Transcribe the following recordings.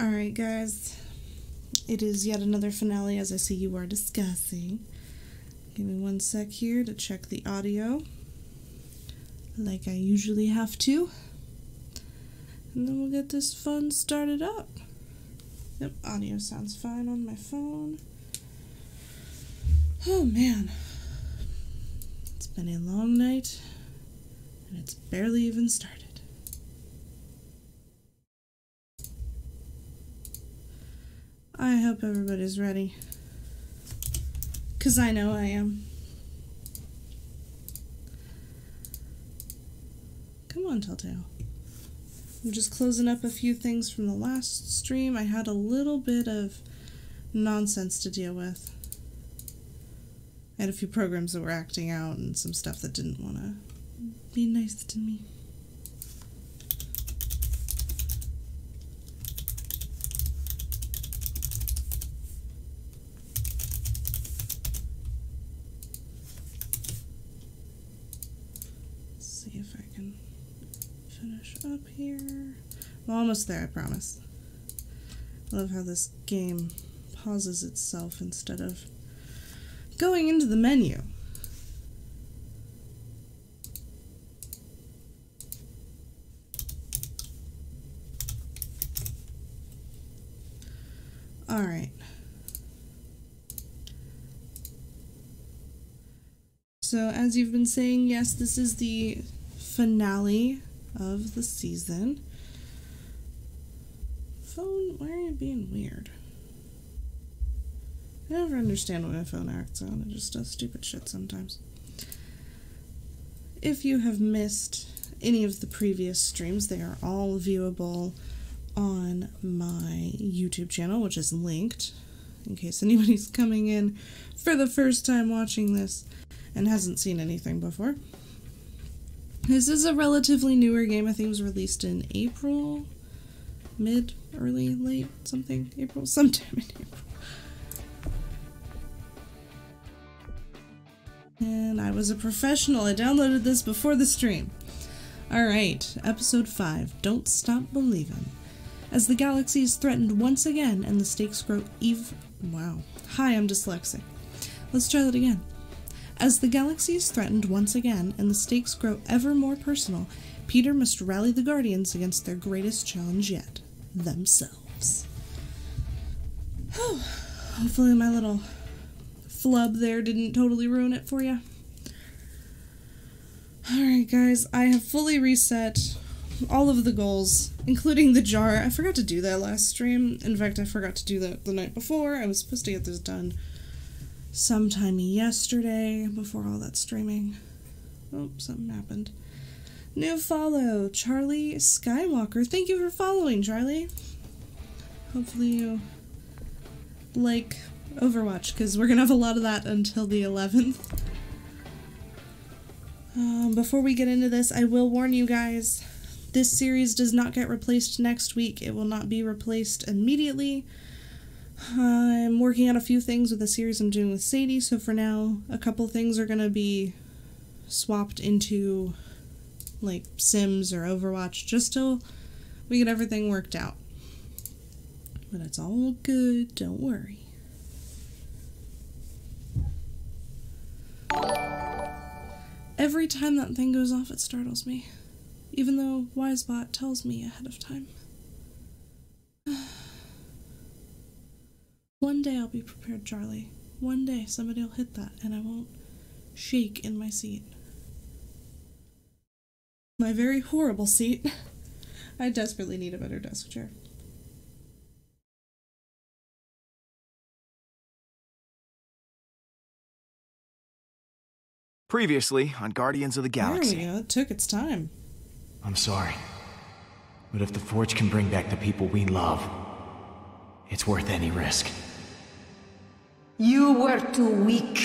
Alright guys, it is yet another finale as I see you are discussing. Give me one sec here to check the audio, like I usually have to. And then we'll get this fun started up. Yep, audio sounds fine on my phone. Oh man, it's been a long night, and it's barely even started. I hope everybody's ready, 'cause I know I am. Come on, Telltale. I'm just closing up a few things from the last stream. I had a little bit of nonsense to deal with. I had a few programs that were acting out and some stuff that didn't want to be nice to me. Let's see if I can finish up here. I'm almost there, I promise. I love how this game pauses itself instead of going into the menu. Alright. So, as you've been saying, yes, this is the finale of the season. Phone, why are you being weird? I never understand what my phone acts on. It just does stupid shit sometimes. If you have missed any of the previous streams, they are all viewable on my YouTube channel, which is linked, in case anybody's coming in for the first time watching this and hasn't seen anything before. This is a relatively newer game. I think it was released in April, mid, early, late, something, April, sometime in April. And I was a professional. I downloaded this before the stream. Alright, episode 5, Don't Stop Believin'. As the galaxy is threatened once again and the stakes grow wow. Hi, I'm dyslexic. Let's try that again. As the galaxy is threatened once again and the stakes grow ever more personal, Peter must rally the Guardians against their greatest challenge yet, themselves. Hopefully my little flub there didn't totally ruin it for you. Alright guys, I have fully reset all of the goals, including the jar. I forgot to do that last stream. In fact, I forgot to do that the night before. I was supposed to get this done sometime yesterday before all that streaming. Oh, something happened. New follow, Charlie Skywalker. Thank you for following, Charlie. Hopefully you like Overwatch, because we're gonna have a lot of that until the 11th. Before we get into this, I will warn you guys, this series does not get replaced next week. It will not be replaced immediately. I'm working on a few things with a series I'm doing with Sadie, so for now, a couple things are gonna be swapped into, like, Sims or Overwatch, just till we get everything worked out. But it's all good, don't worry. Every time that thing goes off, it startles me. Even though Wisebot tells me ahead of time. One day I'll be prepared, Charlie. One day somebody will hit that and I won't shake in my seat. My very horrible seat. I desperately need a better desk chair. Previously on Guardians of the Galaxy. There we go. It took its time. I'm sorry, but if the Forge can bring back the people we love, it's worth any risk. You were too weak,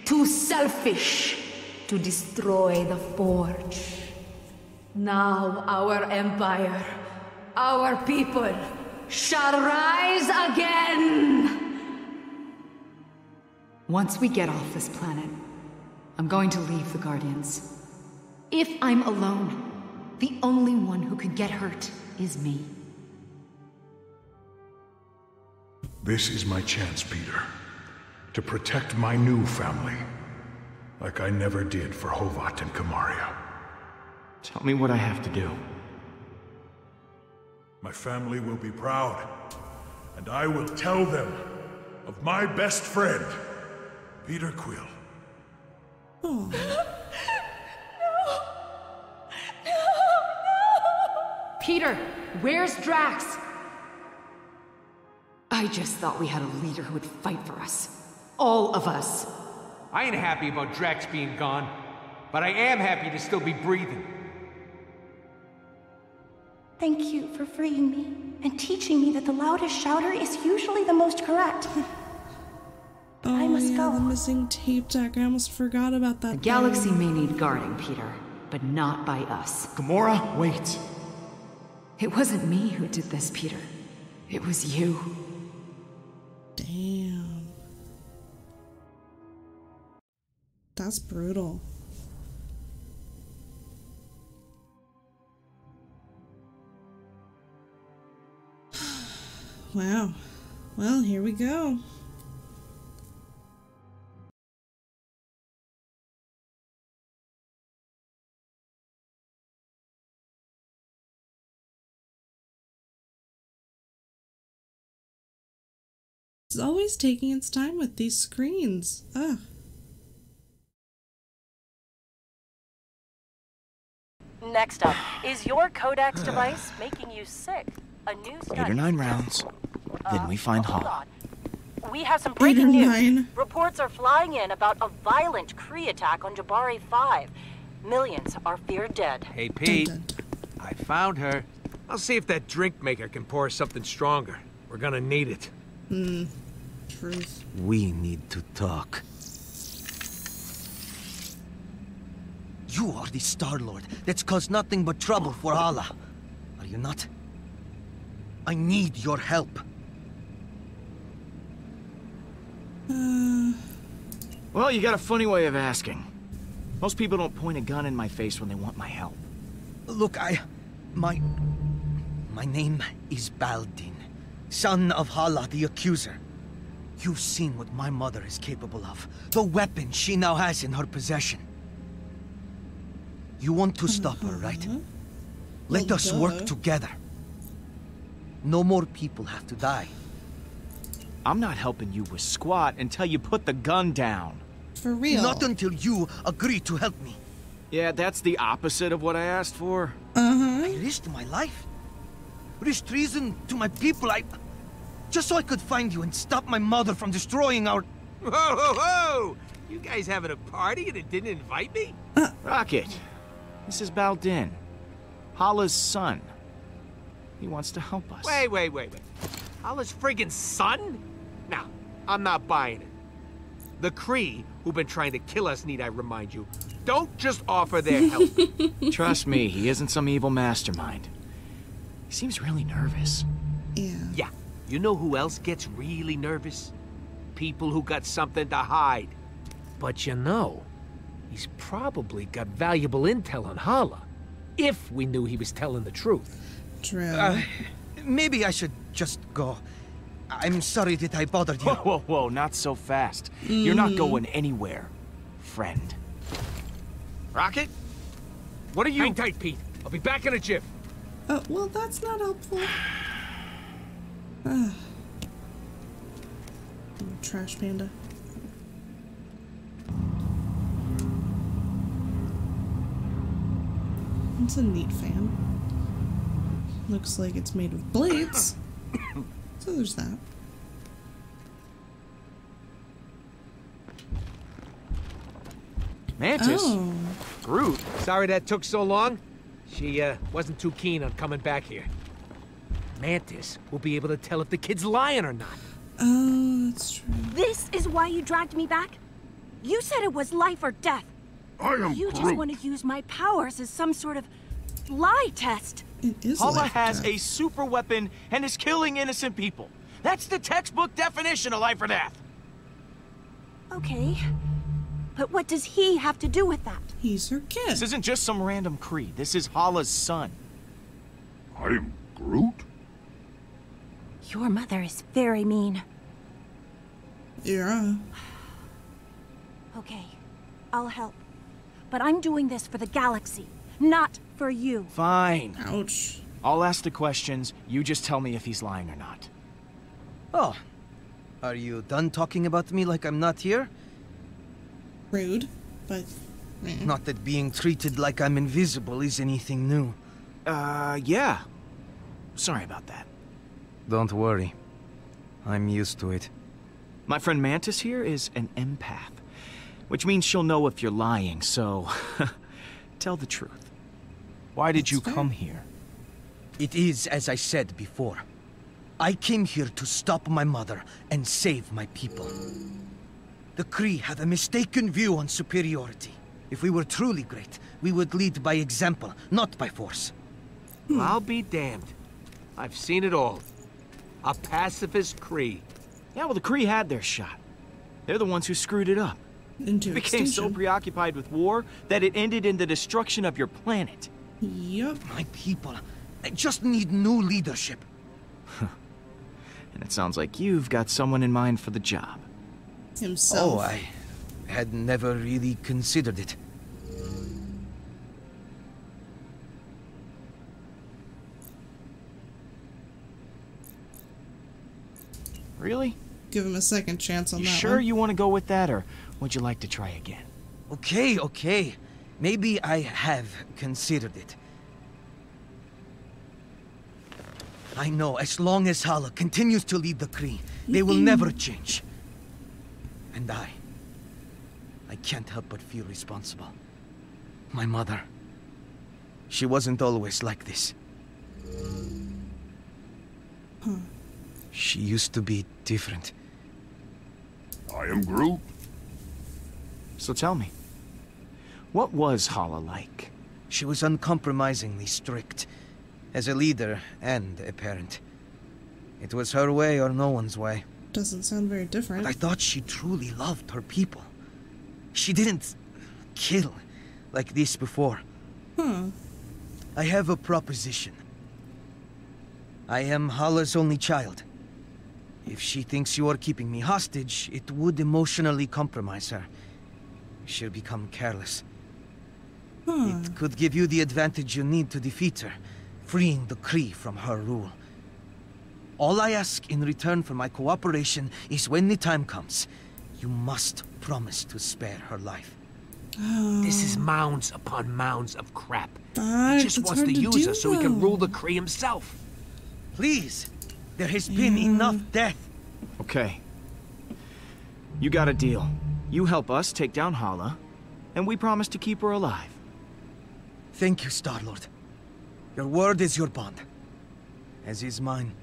too selfish to destroy the Forge. Now our empire, our people, shall rise again! Once we get off this planet, I'm going to leave the Guardians. If I'm alone, the only one who could get hurt is me. This is my chance, Peter. To protect my new family. Like I never did for Hovat and Kamaria. Tell me what I have to do. My family will be proud. And I will tell them of my best friend, Peter Quill. Oh. Peter, where's Drax? I just thought we had a leader who would fight for us. All of us. I ain't happy about Drax being gone, but I am happy to still be breathing. Thank you for freeing me and teaching me that the loudest shouter is usually the most correct. I must go. The missing tape deck. I almost forgot about that. The galaxy may need guarding, Peter, but not by us. Gamora, wait. It wasn't me who did this, Peter. It was you. Damn. That's brutal. Wow. Well, here we go. It's always taking its time with these screens. Ugh. Next up, is your codex device making you sick? A new study. 8 or 9 rounds. Then we find Hala. We have some 8 or breaking 9. news. Reports are flying in about a violent Kree attack on Jabari 5. Millions are feared dead. Hey, Pete. Dun, dun, dun. I found her. I'll see if that drink maker can pour something stronger. We're gonna need it. Truth. We need to talk. You are the Star-Lord that's caused nothing but trouble for Hala. Are you not? I need your help. Well, you got a funny way of asking. Most people don't point a gun in my face when they want my help. Look, my name is Baldin, son of Hala the Accuser. You've seen what my mother is capable of. The weapon she now has in her possession. You want to stop her, right? Let Well, us duh. work together. No more people have to die. I'm not helping you with squat until you put the gun down. For real. Not until you agree to help me. Yeah, that's the opposite of what I asked for. I risked my life. Risked treason to my people. Just so I could find you and stop my mother from destroying our... Whoa, whoa, whoa! You guys having a party and it didn't invite me? Rocket, this is Baldin, Hala's son. He wants to help us. Wait. Hala's friggin' son? Now, I'm not buying it. The Kree, who've been trying to kill us, need I remind you, don't just offer their help. Trust me, he isn't some evil mastermind. He seems really nervous. Yeah. Yeah, you know who else gets really nervous? People who got something to hide. But you know, he's probably got valuable intel on Hala. If we knew he was telling the truth. True. Maybe I should just go. I'm sorry that I bothered you. Whoa, not so fast. You're not going anywhere, friend. Rocket? What are you... Hang tight, Pete. I'll be back in a jiff. Oh, well, that's not helpful. Trash panda. It's a neat fan. Looks like it's made of blades. So there's that. Mantis? Oh. Groot? Sorry that took so long. She, wasn't too keen on coming back here. Mantis will be able to tell if the kid's lying or not. Oh, that's true. This is why you dragged me back? You said it was life or death. You just want to use my powers as some sort of lie test. It is Hala life has death. a super weapon and is killing innocent people. That's the textbook definition of life or death. Okay. But what does he have to do with that? He's her kid. This isn't just some random Kree. This is Hala's son. I'm Groot? Your mother is very mean. Yeah. Okay, I'll help. But I'm doing this for the galaxy, not for you. Fine. Ouch. I'll ask the questions. You just tell me if he's lying or not. Oh. Are you done talking about me like I'm not here? Rude, but... Not that being treated like I'm invisible is anything new. Yeah. Sorry about that. Don't worry. I'm used to it. My friend Mantis here is an empath, which means she'll know if you're lying, so... tell the truth. Why did you come here? It is as I said before. I came here to stop my mother and save my people. The Kree have a mistaken view on superiority. If we were truly great, we would lead by example, not by force. I'll be damned. I've seen it all. A pacifist Kree. Yeah, well, the Kree had their shot. They're the ones who screwed it up. Into became so preoccupied with war that it ended in the destruction of your planet. Yup. My people, they just need new leadership. And it sounds like you've got someone in mind for the job. Himself. Oh, I had never really considered it. Really? Give him a second chance on You that sure one. you want to go with that, or would you like to try again? Okay. Maybe I have considered it. I know, as long as Hala continues to lead the Kree, they will never change. And I can't help but feel responsible. My mother, she wasn't always like this. She used to be different. I am Groot. So tell me, what was Hala like? She was uncompromisingly strict, as a leader and a parent. It was her way or no one's way. Doesn't sound very different. I thought she truly loved her people. She didn't kill like this before. I have a proposition. I am Hala's only child. If she thinks you are keeping me hostage, it would emotionally compromise her. She'll become careless. It could give you the advantage you need to defeat her, freeing the Kree from her rule. All I ask in return for my cooperation is when the time comes, you must promise to spare her life. This is mounds upon mounds of crap. But He just it's wants hard to to use do, us so he can though. rule the Kree himself. Please, there has been enough death. Okay. You got a deal. You help us take down Hala, and we promise to keep her alive. Thank you, Star-Lord. Your word is your bond, as is mine.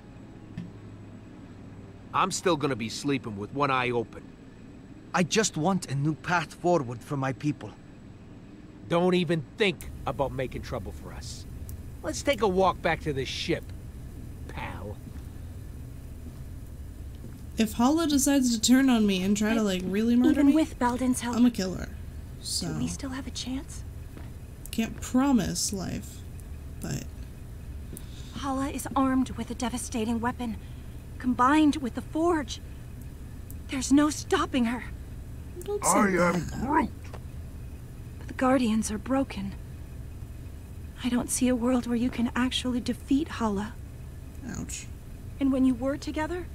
I'm still gonna be sleeping with one eye open. I just want a new path forward for my people. Don't even think about making trouble for us. Let's take a walk back to the ship, pal. If Hala decides to turn on me and try to, like, really murder Even me, with Baldin's help, I'm a killer. So, do we still have a chance? can't promise life, but... Hala is armed with a devastating weapon, combined with the Forge. There's no stopping her. Don't say I am that. Groot. But the Guardians are broken. I don't see a world where you can actually defeat Hala. Ouch. And when you were together,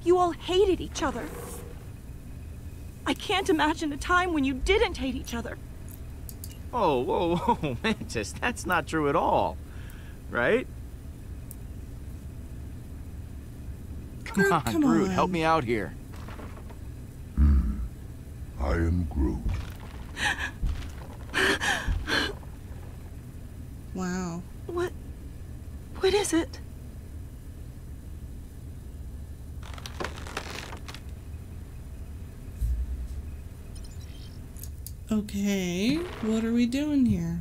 you all hated each other. I can't imagine a time when you didn't hate each other. Oh, whoa, Mantis, that's not true at all. Right? Come on, come Groot, on. help me out here. I am Groot. Wow. What is it? Okay, what are we doing here?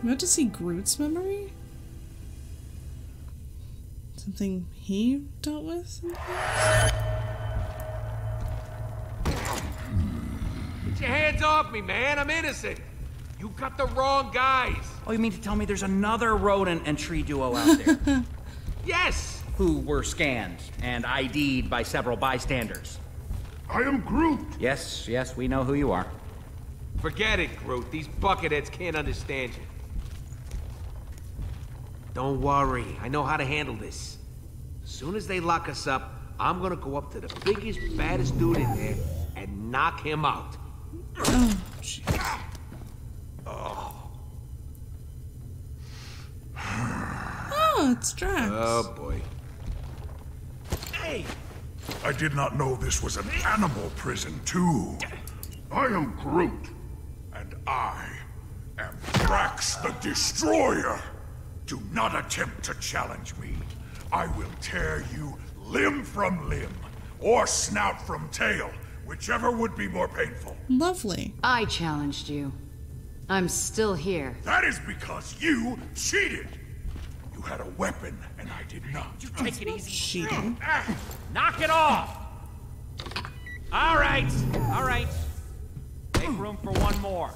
I'm about to see Groot's memory? Something he dealt with? in the past? Get your hands off me, man. I'm innocent. You got the wrong guys. Oh, you mean to tell me there's another rodent and tree duo out there? Yes. Who were scanned and ID'd by several bystanders. I am Groot. Yes, we know who you are. Forget it, Groot. These bucketheads can't understand you. Don't worry. I know how to handle this. As soon as they lock us up, I'm gonna go up to the biggest, baddest dude in there and knock him out. Oh, jeez. Oh, it's Drax. Oh, boy. Hey! I did not know this was an animal prison, too. I am Groot, and I am Drax the Destroyer. Do not attempt to challenge me. I will tear you limb from limb, or snout from tail, whichever would be more painful. Lovely. I challenged you. I'm still here. That is because you cheated. You had a weapon, and I did not. You take it easy. Cheating. Knock it off! All right. Make room for one more.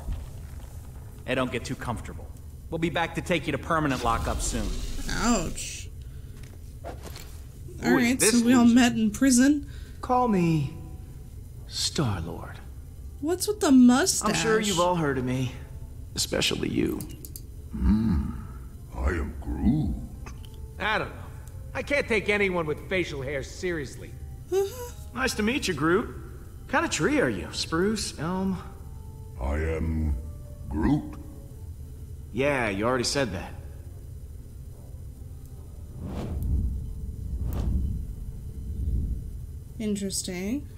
Hey, don't get too comfortable. We'll be back to take you to permanent lockup soon. Ouch. Alright, so we all met in prison. Call me Star-Lord. What's with the mustache? I'm sure you've all heard of me. Especially you. I am Groot. I don't know. I can't take anyone with facial hair seriously. Nice to meet you, Groot. What kind of tree are you? Spruce? Elm? I am Groot. Yeah, you already said that. Interesting.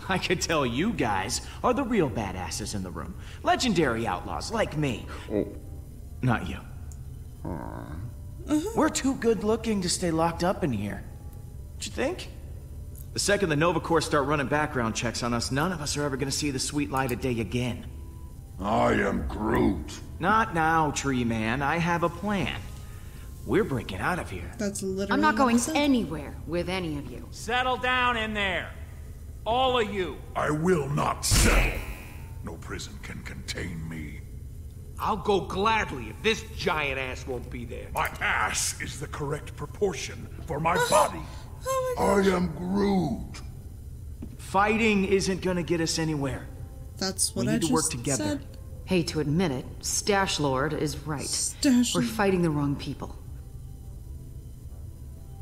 I could tell you guys are the real badasses in the room. Legendary outlaws like me. Not you. We're too good looking to stay locked up in here. What you think? The second the Nova Corps start running background checks on us, none of us are ever gonna see the sweet light of day again. I am Groot. Not now, Tree Man. I have a plan. We're breaking out of here. That's literally I'm not going what I said. anywhere with any of you. Settle down in there. All of you. I will not settle. No prison can contain me. I'll go gladly if this giant ass won't be there. My ass is the correct proportion for my body. Oh my gosh. I am Groot. Fighting isn't gonna get us anywhere. That's what We I need just to work together. said. Hate to admit it, Stash Lord is right. Stash We're Lord. fighting the wrong people.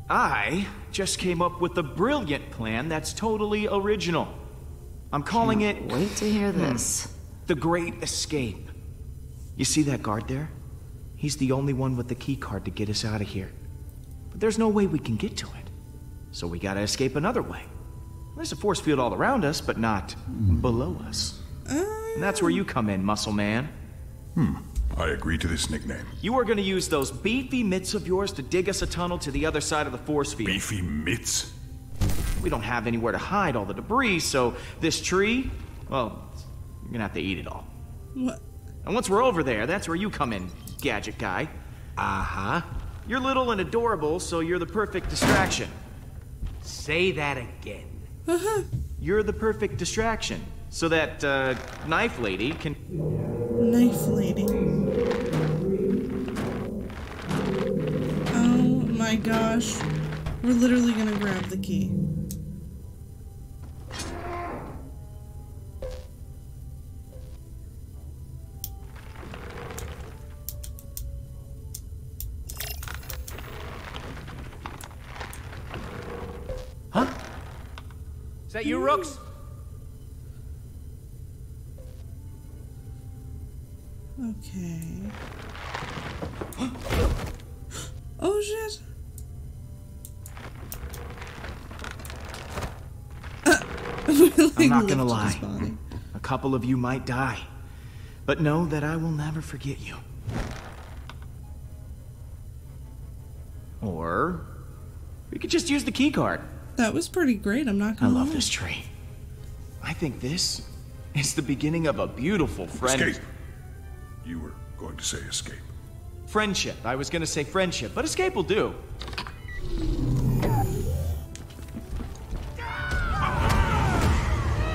I just came up with a brilliant plan that's totally original. I'm calling it... Wait to hear this. The Great Escape. You see that guard there? He's the only one with the key card to get us out of here. But there's no way we can get to it. So we gotta escape another way. There's a force field all around us, but not below us. And that's where you come in, Muscle Man. I agree to this nickname. You are gonna use those beefy mitts of yours to dig us a tunnel to the other side of the force field. Beefy mitts? We don't have anywhere to hide all the debris, so this tree, well, you're gonna have to eat it all. What? And once we're over there, that's where you come in, gadget guy. Uh-huh. You're little and adorable, so you're the perfect distraction. Say that again. You're the perfect distraction, so that, knife lady can... Knife lady. Oh my gosh. We're literally gonna grab the key. Huh? Is that you, Rooks? Okay. Oh shit. I'm not gonna lie. A couple of you might die. But know that I will never forget you. Or... we could just use the key card. That was pretty great, I'm not I gonna love lie. this tree. I think this is the beginning of a beautiful friendship. Escape. You were going to say escape. Friendship. I was gonna say friendship, but escape will do.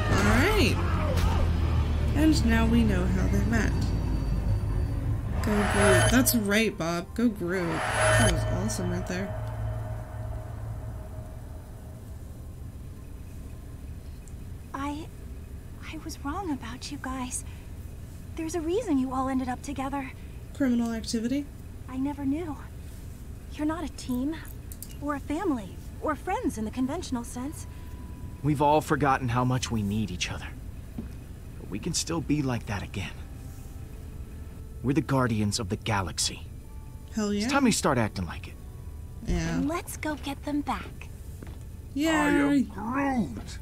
Alright. And now we know how they met. Go Groot. That's right, Bob. Go Groot. That was awesome right there. I was wrong about you guys. There's a reason you all ended up together. Criminal activity? I never knew. You're not a team, or a family, or friends in the conventional sense. We've all forgotten how much we need each other. But we can still be like that again. We're the guardians of the galaxy. Hell yeah. It's time we start acting like it. Yeah. And let's go get them back. Yeah. I am Groot.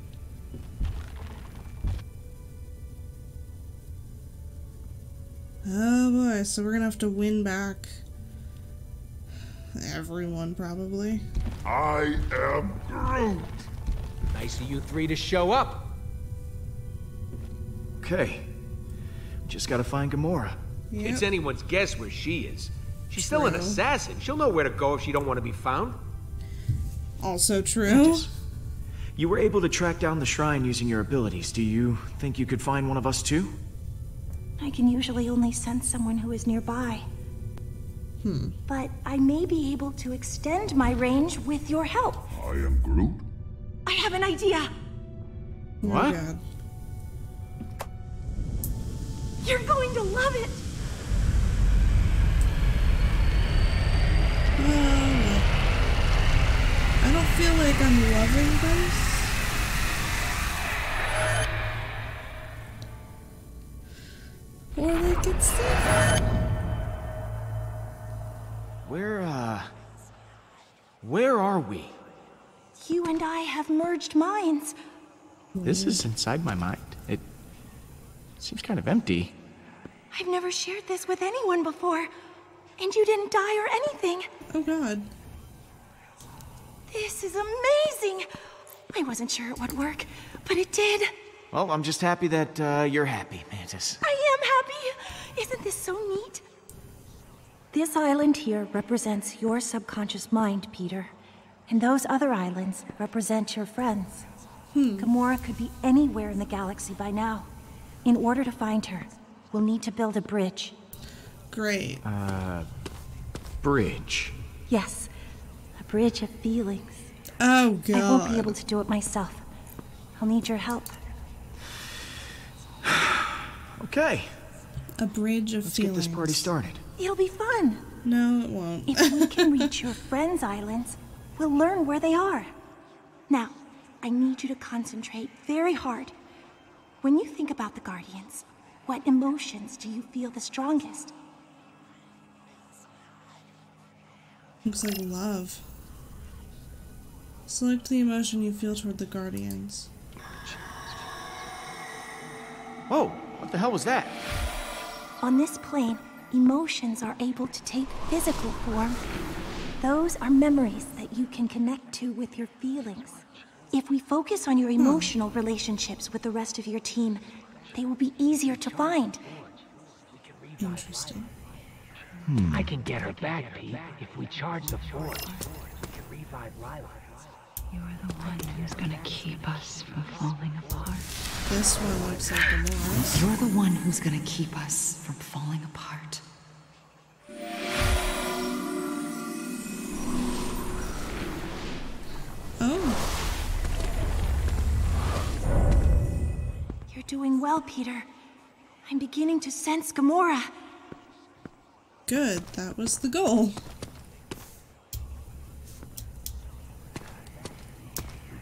Oh boy, so we're gonna have to win back everyone, probably. I am Groot. Nice of you three to show up. Okay. We just gotta find Gamora. Yep. It's anyone's guess where she is. She's still an assassin. She'll know where to go if she don't want to be found. Also true. You were able to track down the shrine using your abilities. Do you think you could find one of us too? I can usually only sense someone who is nearby. But I may be able to extend my range with your help. I am Groot. I have an idea. What? Oh God. You're going to love it. I don't feel like I'm loving this. Or like it's safe. Where are we? You and I have merged minds. This is inside my mind. It seems kind of empty. I've never shared this with anyone before. And you didn't die or anything. Oh God. This is amazing. I wasn't sure it would work, but it did. Well, I'm just happy that you're happy, Mantis. I am happy. Isn't this so neat? This island here represents your subconscious mind, Peter. And those other islands represent your friends. Gamora could be anywhere in the galaxy by now. In order to find her, we'll need to build a bridge. Great. Bridge. Yes, a bridge of feelings. Oh God. I won't be able to do it myself. I'll need your help. Okay. A bridge of Let's feelings. get this party started. It'll be fun. No, it won't. If we can reach your friends' islands, we'll learn where they are. Now, I need you to concentrate very hard. When you think about the Guardians, what emotions do you feel the strongest? Looks like love. Select the emotion you feel toward the Guardians. Whoa, what the hell was that? On this plane, emotions are able to take physical form. Those are memories that you can connect to with your feelings. If we focus on your emotional relationships with the rest of your team, they will be easier to find. Interesting. I can get her back, Pete, if we charge the forge. We can revive Lila. You are the one who's gonna keep us from falling apart. This one looks like Gamora's. You're the one who's gonna keep us from falling apart. Oh. You're doing well, Peter. I'm beginning to sense Gamora. Good. That was the goal.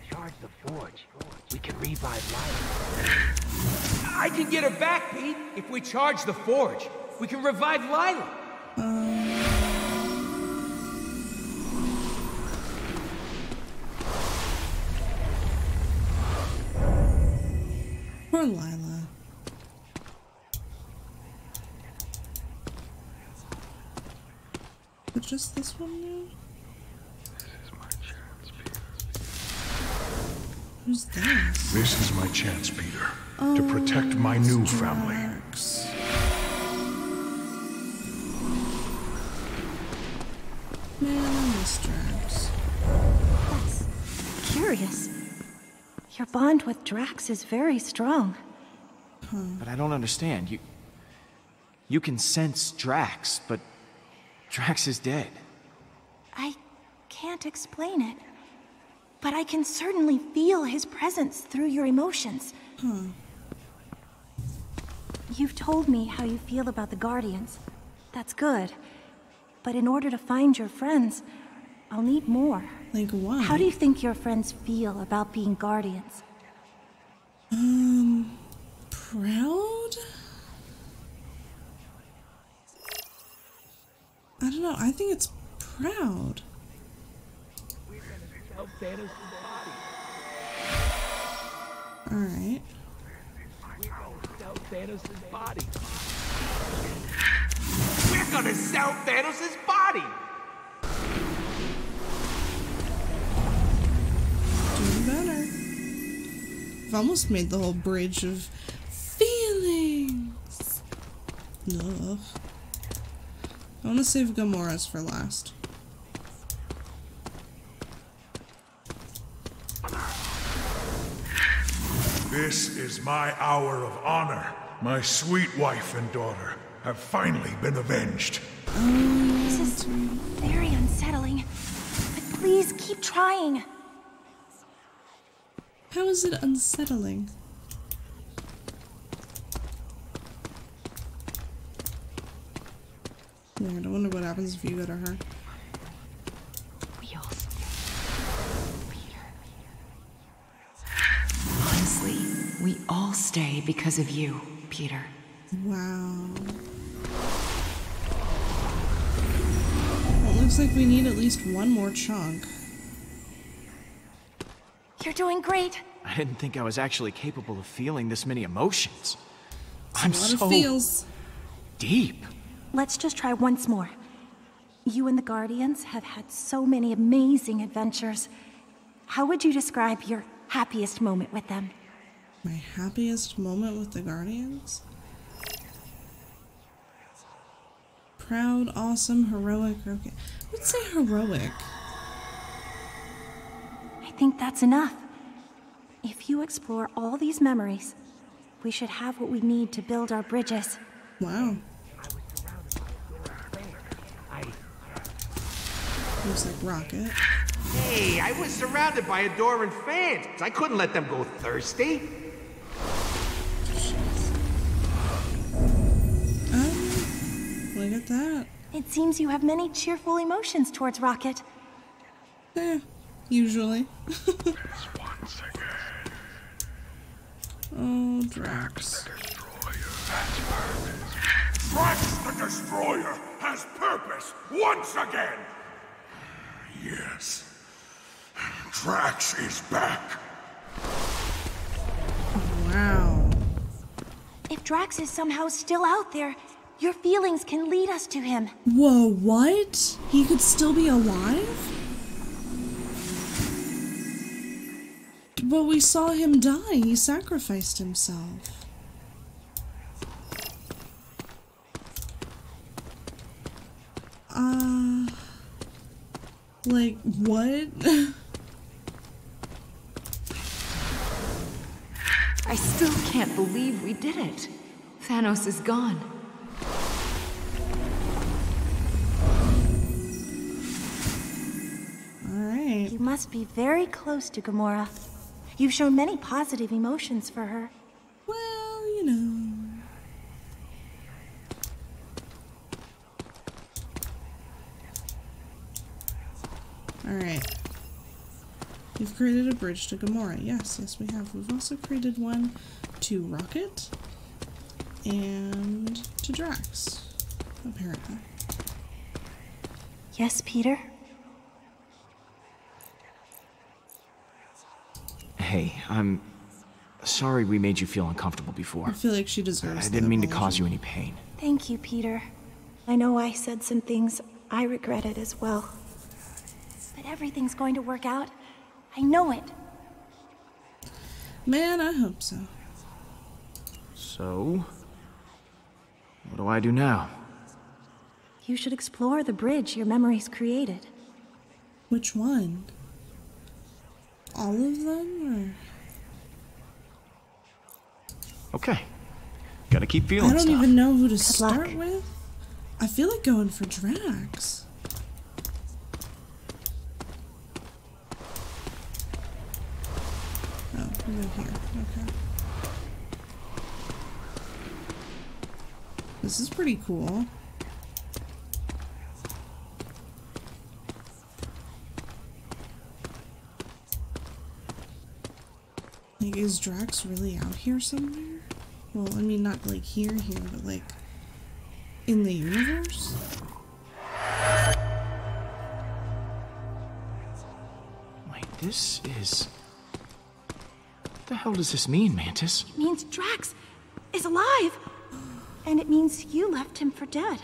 Charge the forge. We can revive Lila. I can get her back, Pete. If we charge the forge, we can revive Lila. Poor Lila. But just this one now? Who's this? This is my chance, Peter, to protect my new family. Drax. Man, I miss Drax. That's curious. Your bond with Drax is very strong. But I don't understand. You can sense Drax, but Drax is dead. I can't explain it, but I can certainly feel his presence through your emotions. You've told me how you feel about the Guardians. That's good. But in order to find your friends, I'll need more. Like what? How do you think your friends feel about being Guardians? Proud? I don't know. I think it's proud. Alright. We're gonna sell Thanos' body! Doing better. I've almost made the whole bridge of feelings. Ugh. I want to save Gamora's for last. This is my hour of honor. My sweet wife and daughter have finally been avenged. This is very unsettling, but please keep trying. How is it unsettling? Weird. I wonder what happens if you go to her. Honestly, we all stay because of you, Peter. Wow. Well, it looks like we need at least one more chunk. You're doing great. I didn't think I was actually capable of feeling this many emotions. It's I'm a lot so of feels. deep. Let's just try once more. You and the Guardians have had so many amazing adventures. How would you describe your happiest moment with them? My happiest moment with the Guardians? Proud, awesome, heroic, okay. Let's say heroic. I think that's enough. If you explore all these memories, we should have what we need to build our bridges. Wow. Looks like Rocket. Hey, I was surrounded by adoring fans. I couldn't let them go thirsty. Look at that. It seems you have many cheerful emotions towards Rocket. Usually. Oh, Drax. Drax the Destroyer has purpose once again! Yes. Drax is back. Wow. If Drax is somehow still out there, your feelings can lead us to him. Whoa, what? He could still be alive? But we saw him die. He sacrificed himself. Like, what? I still can't believe we did it. Thanos is gone. Alright. You must be very close to Gamora. You've shown many positive emotions for her. Well, you know. Alright. We've created a bridge to Gamora. Yes, yes we have. We've also created one to Rocket and to Drax, apparently. Yes, Peter? Hey, I'm sorry we made you feel uncomfortable before. I feel like she deserves I didn't mean to apology. cause you any pain. Thank you, Peter. I know I said some things I regretted as well. But everything's going to work out. I know it. Man, I hope so. So, what do I do now? You should explore the bridge your memories created. Which one? All of them, or? Okay, Gotta keep feeling I stuff. don't even know who to start with. I feel like going for Drax. Oh, we go here. Okay. This is pretty cool. Like, is Drax really out here somewhere? Well, I mean, not like here, but like in the universe? Wait, this is... What the hell does this mean, Mantis? It means Drax is alive. And it means you left him for dead.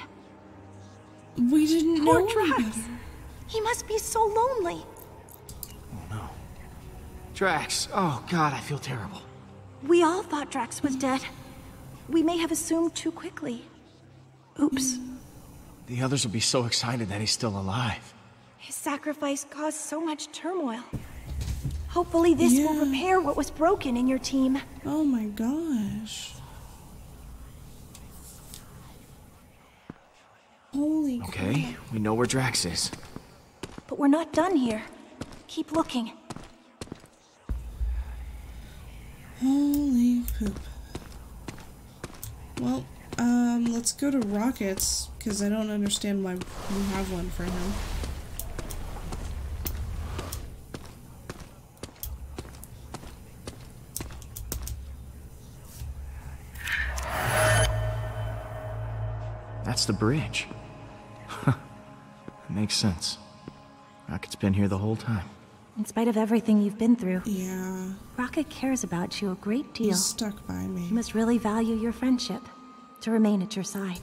We didn't Poor know any Drax. better. He must be so lonely. Oh no. Drax, oh god, I feel terrible. We all thought Drax was dead. We may have assumed too quickly. Oops. The others will be so excited that he's still alive. His sacrifice caused so much turmoil. Hopefully this will repair what was broken in your team. Oh my gosh. Holy Okay, crap. we know where Drax is. But we're not done here. Keep looking. Holy poop. Well, let's go to Rockets, because I don't understand why we have one for him. That's the bridge. That makes sense. Rocket's been here the whole time. In spite of everything you've been through. Yeah. Rocket cares about you a great deal. He's stuck by me. He must really value your friendship to remain at your side.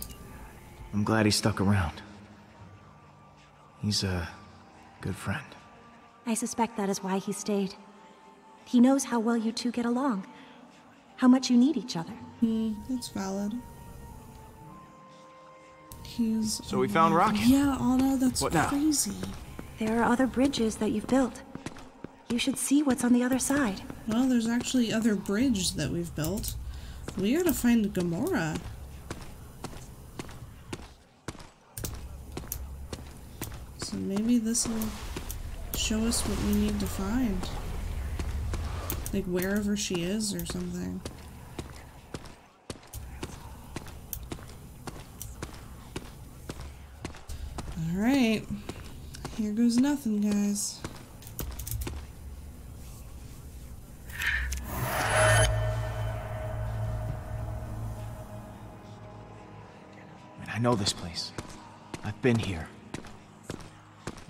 I'm glad he stuck around. He's a good friend. I suspect that is why he stayed. He knows how well you two get along. How much you need each other. That's valid. He's So we found Rocket. Yeah, Anna, that's What now? crazy. There are other bridges that you've built. You should see what's on the other side. Well, there's actually other bridges that we've built. We gotta find Gamora. So maybe this will show us what we need to find. Like wherever she is or something. Alright. Here goes nothing, guys. I know this place. I've been here.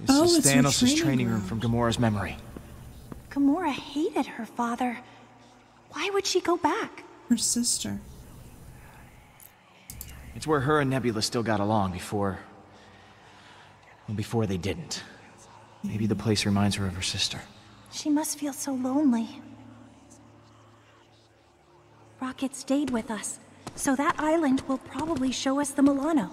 This Oh, is it's her Thanos' training training room ground. from Gamora's memory. Gamora hated her father. Why would she go back? Her sister. It's where her and Nebula still got along before... well, before they didn't. Maybe the place reminds her of her sister. She must feel so lonely. Rocket stayed with us, so that island will probably show us the Milano.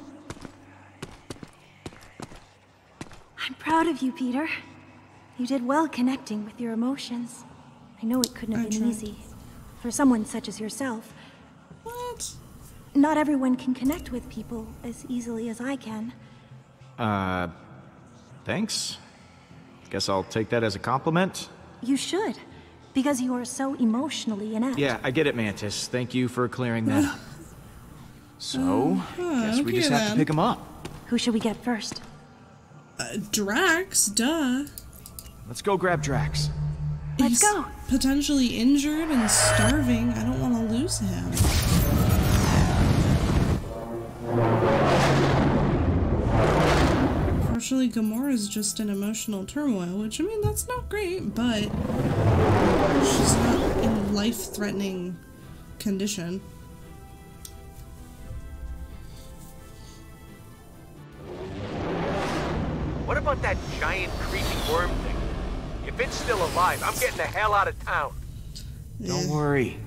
I'm proud of you, Peter. You did well connecting with your emotions. I know it couldn't have been easy. For someone such as yourself. What? Not everyone can connect with people as easily as I can. Thanks. Guess I'll take that as a compliment. You should, because you are so emotionally inept. Yeah, I get it, Mantis. Thank you for clearing that up. So, guess we just have to pick him up. Who should we get first? Drax, duh. Let's go grab Drax. Let's go. Potentially injured and starving. I don't want to lose him. Unfortunately, Gamora's just in emotional turmoil, which, I mean, that's not great, but she's not in life-threatening condition. What about that giant creepy worm thing? If it's still alive, I'm getting the hell out of town. Don't worry.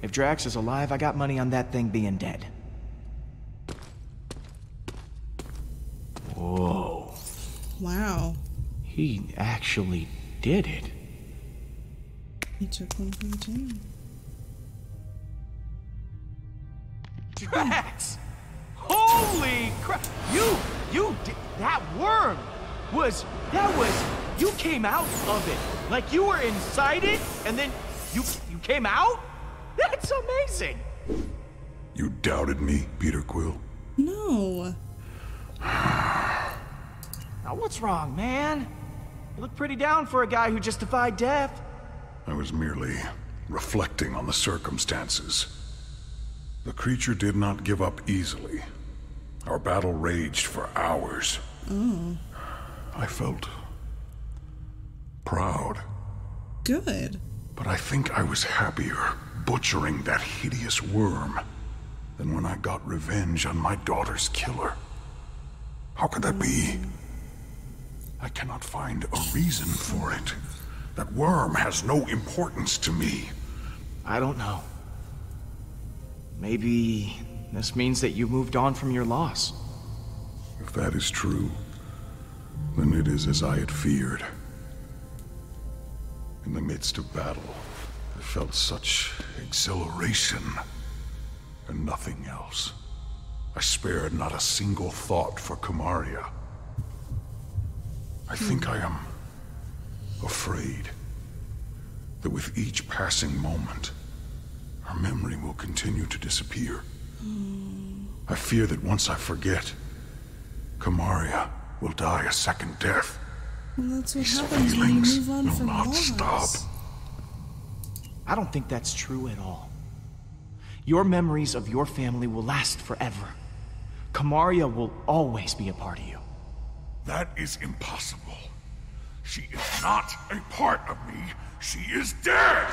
If Drax is alive, I got money on that thing being dead. Whoa. Wow. He actually did it. He took one for the team. Drax! Holy crap! That worm you came out of it. Like you were inside it, and then you came out? That's amazing! You doubted me, Peter Quill? No. Now what's wrong, man? You look pretty down for a guy who just defied death. I was merely reflecting on the circumstances. The creature did not give up easily. Our battle raged for hours. Oh. I felt proud. Good. But I think I was happier butchering that hideous worm than when I got revenge on my daughter's killer. How could that be? I cannot find a reason for it. That worm has no importance to me. I don't know. Maybe this means that you moved on from your loss. If that is true, then it is as I had feared. In the midst of battle, I felt such exhilaration and nothing else. I spared not a single thought for Kamaria. I think I am afraid that with each passing moment, her memory will continue to disappear. I fear that once I forget, Kamaria will die a second death. Well, that's what These happens when you feelings move on will from not loss. stop. I don't think that's true at all. Your memories of your family will last forever. Kamaria will always be a part of you. That is impossible. She is not a part of me. She is dead!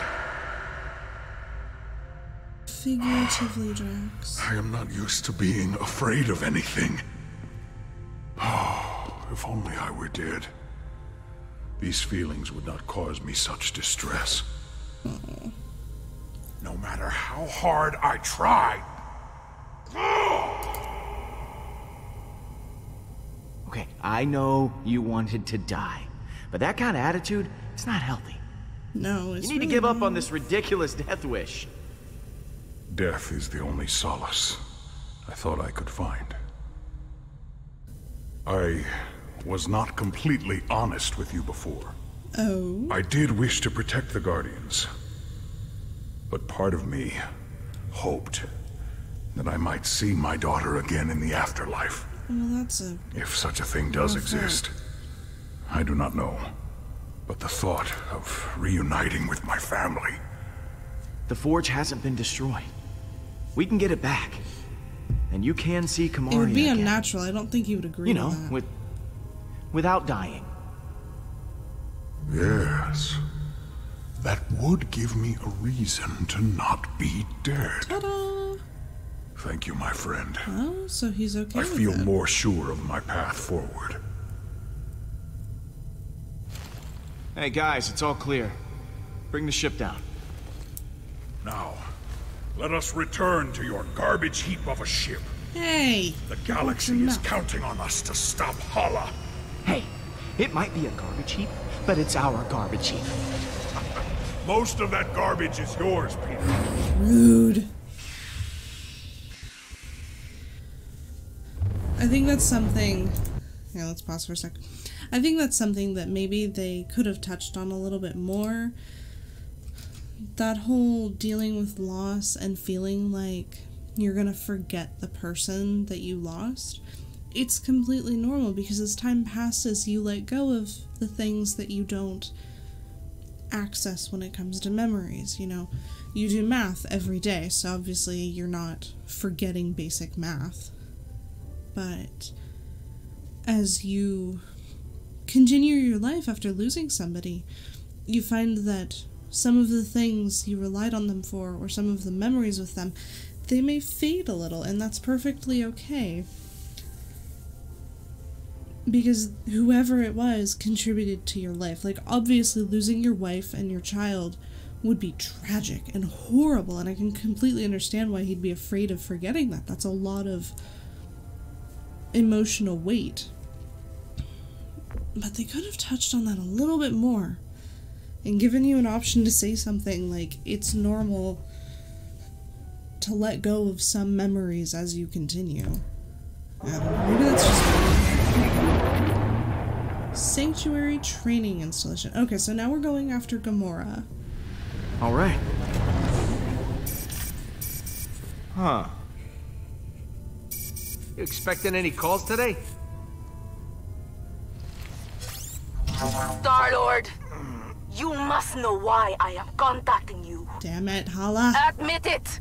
Figuratively, Drax. I am not used to being afraid of anything. Oh, if only I were dead. These feelings would not cause me such distress. No matter how hard I tried. Okay, I know you wanted to die, but that kind of attitude, it's not healthy. No, it's You need to really give up not. on this ridiculous death wish. Death is the only solace I thought I could find. I was not completely honest with you before. Oh? I did wish to protect the Guardians. But part of me hoped that I might see my daughter again in the afterlife. Well, that's a... If such a thing does rough exist. I do not know. But the thought of reuniting with my family... The Forge hasn't been destroyed. We can get it back. And you can see Kamaria It would be again. unnatural. I don't think you would agree You to know, that. without dying. Yes. That would give me a reason to not be dead. Ta-da! Thank you, my friend. Oh, so he's okay I with feel it. more sure of my path forward. Hey guys, it's all clear. Bring the ship down. Now, let us return to your garbage heap of a ship. Hey! The galaxy is counting on us to stop Hala. Hey, it might be a garbage heap, but it's our garbage heap. Most of that garbage is yours, Peter. Rude. I think that's something... Yeah, let's pause for a sec. I think that's something that maybe they could have touched on a little bit more. That whole dealing with loss and feeling like you're gonna forget the person that you lost. It's completely normal because as time passes, you let go of the things that you don't access when it comes to memories. You know, you do math every day, so obviously you're not forgetting basic math. But as you continue your life after losing somebody, you find that some of the things you relied on them for, or some of the memories with them, they may fade a little, and that's perfectly okay. Because whoever it was contributed to your life. Like, obviously losing your wife and your child would be tragic and horrible, and I can completely understand why he'd be afraid of forgetting that. That's a lot of emotional weight. But they could have touched on that a little bit more and given you an option to say something like, it's normal to let go of some memories as you continue. I don't know, maybe that's just Sanctuary training installation. Okay, so now we're going after Gamora. Alright. Huh. You expecting any calls today? Star-Lord, you must know why I am contacting you. Damn it, Hala. Admit it.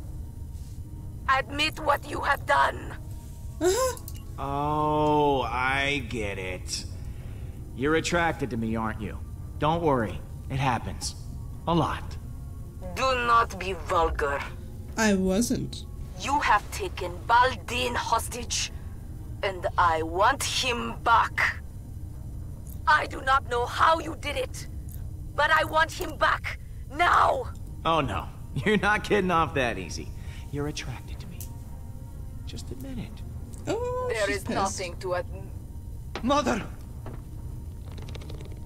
Admit what you have done. Oh, I get it. You're attracted to me, aren't you? Don't worry. It happens. A lot. Do not be vulgar. I wasn't. You have taken Baldin hostage, and I want him back. I do not know how you did it, but I want him back, now! Oh no, you're not getting off that easy. You're attracted to me. Just admit it. Oh, there she's is pissed. nothing to admit. Mother!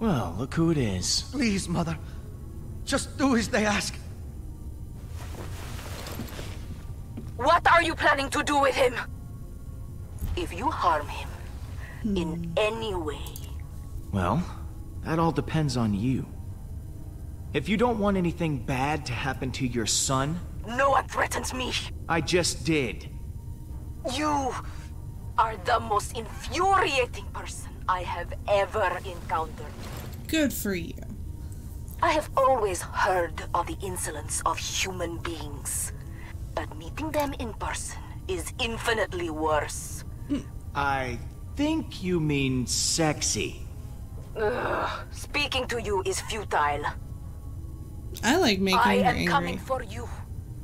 Well, look who it is. Please, Mother. Just do as they ask. What are you planning to do with him? If you harm him in any way... Well, that all depends on you. If you don't want anything bad to happen to your son... No one threatens me. I just did. You are the most infuriating person I have ever encountered. Good for you. I have always heard of the insolence of human beings, but meeting them in person is infinitely worse. I think you mean sexy. Speaking to you is futile. I like making I her am angry. coming for you.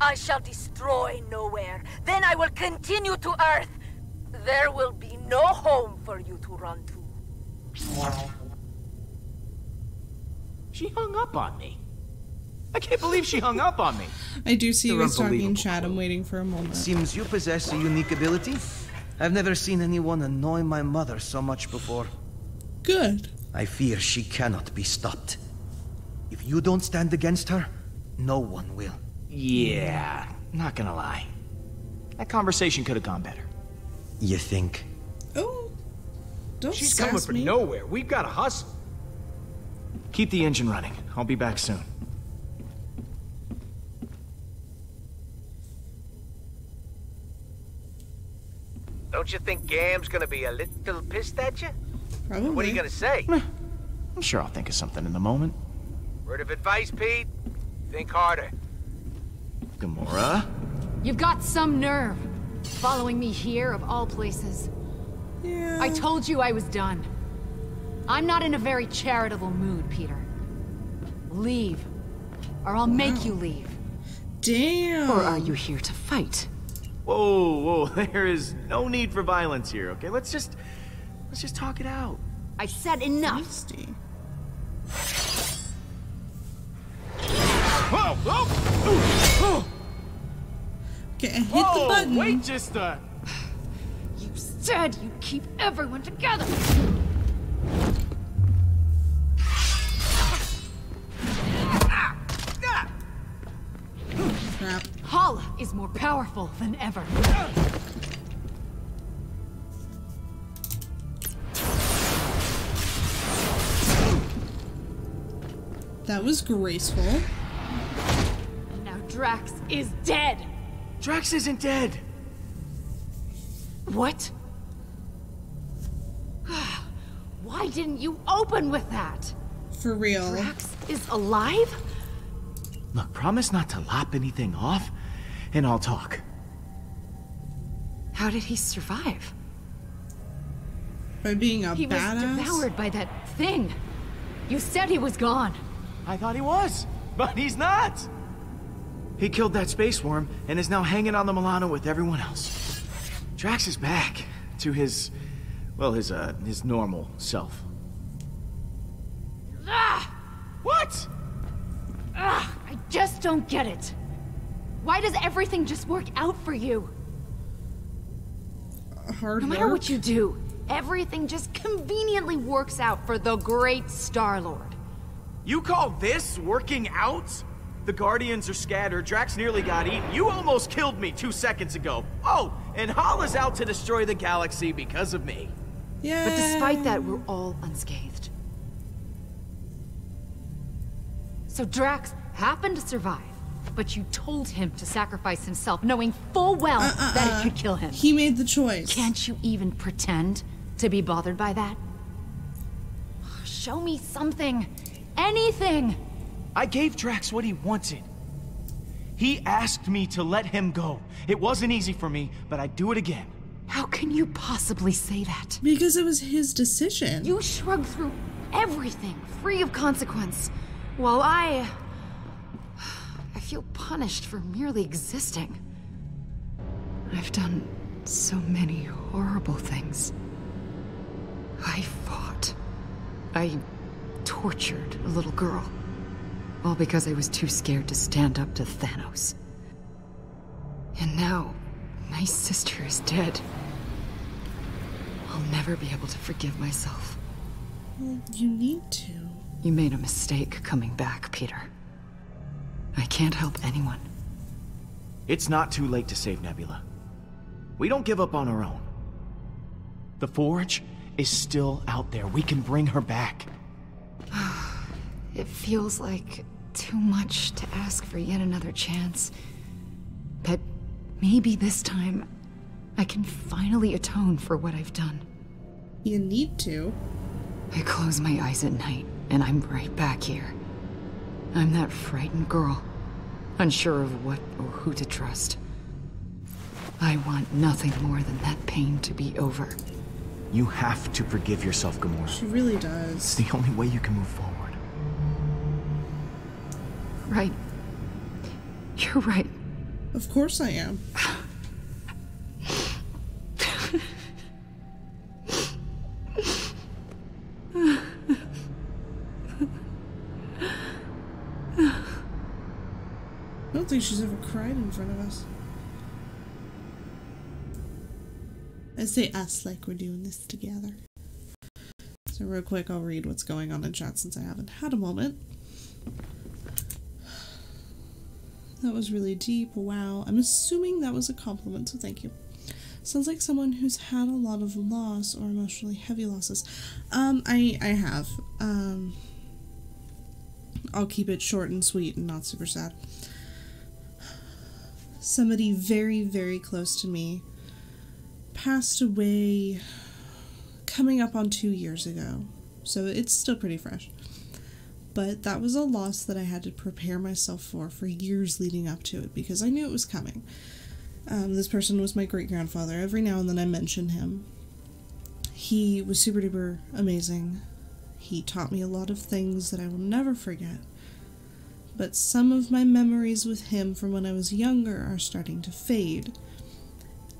I shall destroy nowhere. Then I will continue to Earth. There will be no home for you to run to. She hung up on me. I can't believe she hung up on me. I do see you They're guys talking in unbelievable. chat. I'm waiting for a moment. Seems you possess a unique ability. I've never seen anyone annoy my mother so much before. Good. I fear she cannot be stopped. If you don't stand against her, no one will. Yeah, not gonna lie. That conversation could have gone better. You think? Oh, don't She's sass coming from me. nowhere. We've got to hustle. Keep the engine running. I'll be back soon. Don't you think Gam's gonna be a little pissed at you? Probably. What are you gonna say? I'm sure I'll think of something in the moment. Word of advice, Pete? Think harder. Gamora? You've got some nerve. Following me here, of all places. Yeah. I told you I was done. I'm not in a very charitable mood, Peter. Leave. Or I'll make you leave. Damn. Or are you here to fight? Whoa, whoa, there is no need for violence here, okay? Let's just talk it out. I said enough. Nasty. Whoa, whoa! Okay, hit the button. Wait just a... You said you'd keep everyone together. Crap. Hala is more powerful than ever. That was graceful. And now Drax is dead. Drax isn't dead. What? Why didn't you open with that? For real. Drax is alive? Look, promise not to lop anything off, and I'll talk. How did he survive? By being a He was badass. devoured by that thing. You said he was gone. I thought he was, but he's not. He killed that space worm and is now hanging on the Milano with everyone else. Drax is back to his, well, his normal self. Ah! What? Ah! I just don't get it. Why does everything just work out for you? Hard No matter work. what you do, everything just conveniently works out for the great Star-Lord. You call this working out? The Guardians are scattered, Drax nearly got eaten, you almost killed me 2 seconds ago. Oh, and Hala's out to destroy the galaxy because of me. Yeah. But despite that, we're all unscathed. So Drax happened to survive, but you told him to sacrifice himself, knowing full well that it could kill him. He made the choice. Can't you even pretend to be bothered by that? Show me something. Anything. I gave Drax what he wanted. He asked me to let him go. It wasn't easy for me, but I'd do it again. How can you possibly say that? Because it was his decision. You shrugged through everything, free of consequence, while I feel punished for merely existing. I've done so many horrible things. I fought. I tortured a little girl. All because I was too scared to stand up to Thanos. And now, my sister is dead. I'll never be able to forgive myself. Well, you need to. You made a mistake coming back, Peter. I can't help anyone. It's not too late to save Nebula. We don't give up on our own. The Forge is still out there. We can bring her back. It feels like too much to ask for yet another chance. But maybe this time, I can finally atone for what I've done. You need to. I close my eyes at night, and I'm right back here. I'm that frightened girl, unsure of what or who to trust. I want nothing more than that pain to be over. You have to forgive yourself, Gamora. She really does. It's the only way you can move forward. Right. You're right. Of course I am. I don't think she's ever cried in front of us. I say us like we're doing this together. So real quick, I'll read what's going on in chat since I haven't had a moment. That was really deep. Wow. I'm assuming that was a compliment, so thank you. Sounds like someone who's had a lot of loss or emotionally heavy losses. I have. I'll keep it short and sweet and not super sad. Somebody very, very close to me passed away coming up on 2 years ago. So it's still pretty fresh. But that was a loss that I had to prepare myself for years leading up to it because I knew it was coming. This person was my great-grandfather. Every now and then I mention him. He was super duper amazing. He taught me a lot of things that I will never forget. But some of my memories with him from when I was younger are starting to fade.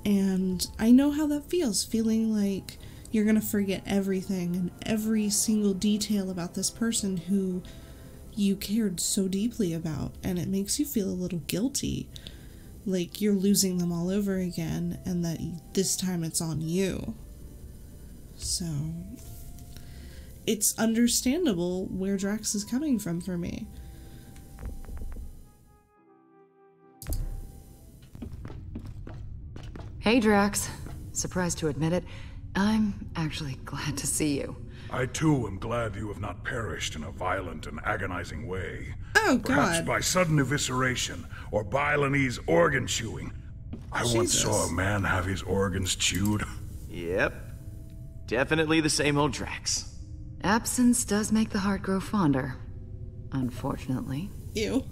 And I know how that feels, feeling like you're gonna forget everything and every single detail about this person who you cared so deeply about, and it makes you feel a little guilty, like you're losing them all over again, and that this time it's on you. So it's understandable where Drax is coming from for me. Hey, Drax. Surprised to admit it, I'm actually glad to see you. I too am glad you have not perished in a violent and agonizing way. Oh, Perhaps God. by sudden evisceration or Balinese organ chewing. I once saw a man have his organs chewed. Yep. Definitely the same old Drax. Absence does make the heart grow fonder. Unfortunately. Ew.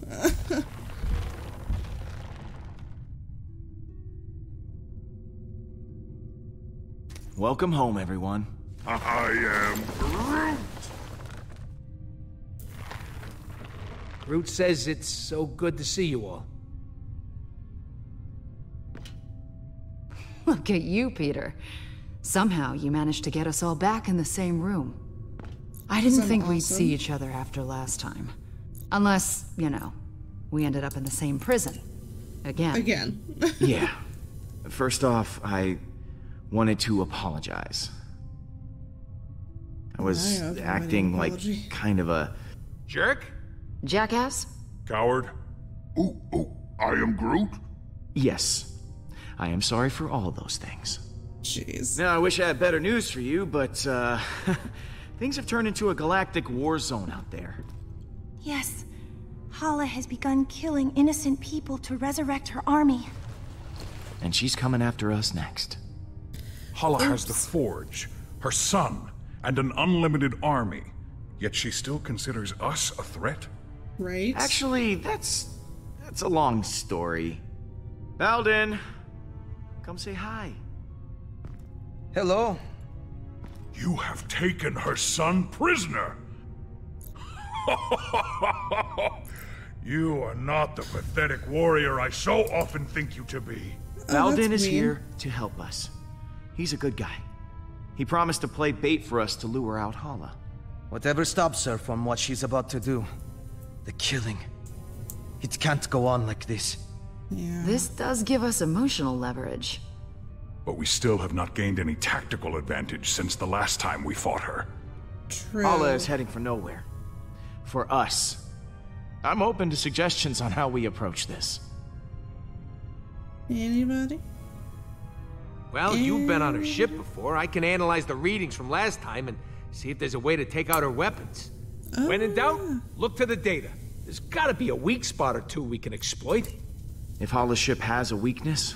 Welcome home, everyone. I am Groot! Groot says it's so good to see you all. Look at you, Peter. Somehow you managed to get us all back in the same room. I didn't think we'd see each other after last time. Unless, you know, we ended up in the same prison. Again. Yeah. First off, I wanted to apologize. I was acting like kind of a... Jerk? Jackass? Coward? Oh, I am Groot? Yes. I am sorry for all those things. Jeez. Now, I wish I had better news for you, but, things have turned into a galactic war zone out there. Yes. Hala has begun killing innocent people to resurrect her army. And she's coming after us next. Hala has the Forge, her son, and an unlimited army. Yet she still considers us a threat? Right? Actually, that's a long story. Baldin, come say hi. Hello. You have taken her son prisoner! You are not the pathetic warrior I so often think you to be. Baldin is here to help us. He's a good guy. He promised to play bait for us to lure out Hala. Whatever stops her from what she's about to do. The killing. It can't go on like this. Yeah. This does give us emotional leverage. But we still have not gained any tactical advantage since the last time we fought her. True. Hala is heading for nowhere. For us. I'm open to suggestions on how we approach this. Anybody? Well, you've been on her ship before. I can analyze the readings from last time and see if there's a way to take out her weapons. When in doubt, look to the data. There's gotta be a weak spot or two we can exploit. If Hala's ship has a weakness,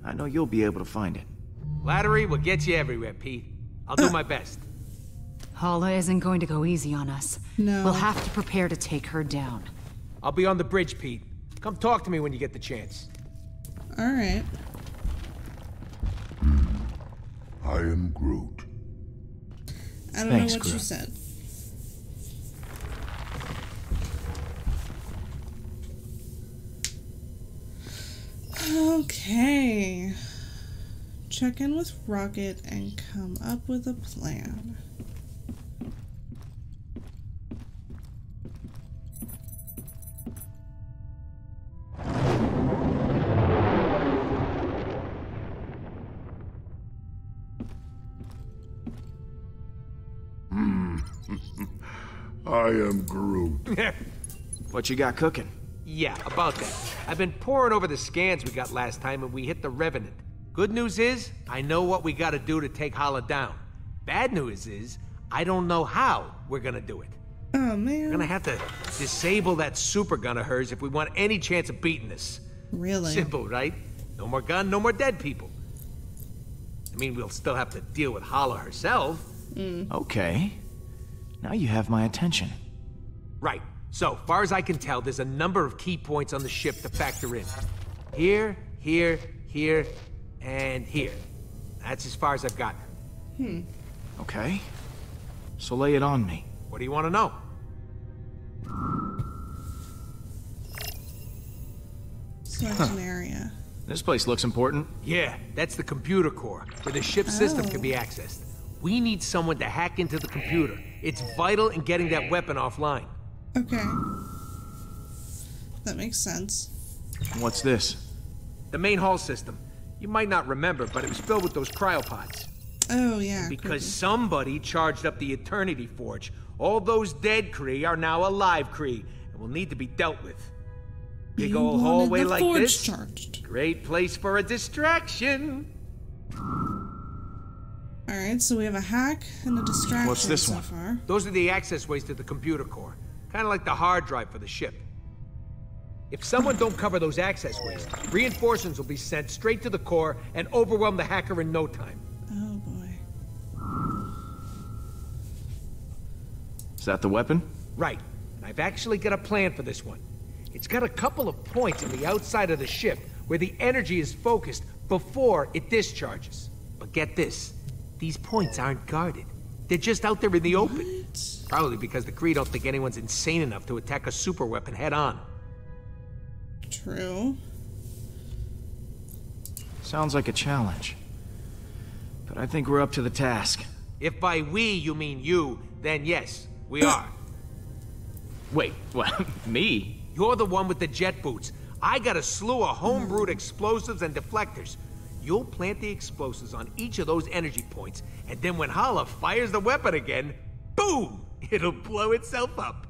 I know you'll be able to find it. Flattery will get you everywhere, Pete. I'll do my best. Hala isn't going to go easy on us. No. We'll have to prepare to take her down. I'll be on the bridge, Pete. Come talk to me when you get the chance. Alright. I am Groot. I don't Thanks, know what Groot. you said. Okay. Check in with Rocket and come up with a plan. I am Groot. What you got cooking? Yeah, about that. I've been poring over the scans we got last time and we hit the Revenant. Good news is, I know what we gotta do to take Hala down. Bad news is, I don't know how we're gonna do it. Oh, man. We're gonna have to disable that super gun of hers if we want any chance of beating this. Really? Simple, right? No more gun, no more dead people. I mean, we'll still have to deal with Hala herself. Okay. Now you have my attention. Right. So, far as I can tell, there's a number of key points on the ship to factor in. Here, here, here, and here. That's as far as I've gotten. Okay. So lay it on me. What do you want to know? Select an area. This place looks important. Yeah, that's the computer core, where the ship's system can be accessed. We need someone to hack into the computer. It's vital in getting that weapon offline. Okay. That makes sense. What's this? The main hall system. You might not remember, but it was filled with those cryopods. Oh, yeah. Because somebody charged up the Eternity Forge. All those dead Kree are now alive Kree, and will need to be dealt with. Big old hallway like this. Charged. Great place for a distraction. Alright, so we have a hack and a distraction What's this so one? far. Those are the access ways to the computer core. Kind of like the hard drive for the ship. If someone don't cover those access ways, reinforcements will be sent straight to the core and overwhelm the hacker in no time. Oh, boy. Is that the weapon? Right. And I've actually got a plan for this one. It's got a couple of points on the outside of the ship where the energy is focused before it discharges. But get this, these points aren't guarded. They're just out there in the open. What? Probably because the Kree don't think anyone's insane enough to attack a superweapon head-on. True. Sounds like a challenge. But I think we're up to the task. If by we you mean you, then yes, we are. Wait, what? Me? You're the one with the jet boots. I got a slew of homebrewed explosives and deflectors. You'll plant the explosives on each of those energy points, and then when Hala fires the weapon again, boom! It'll blow itself up.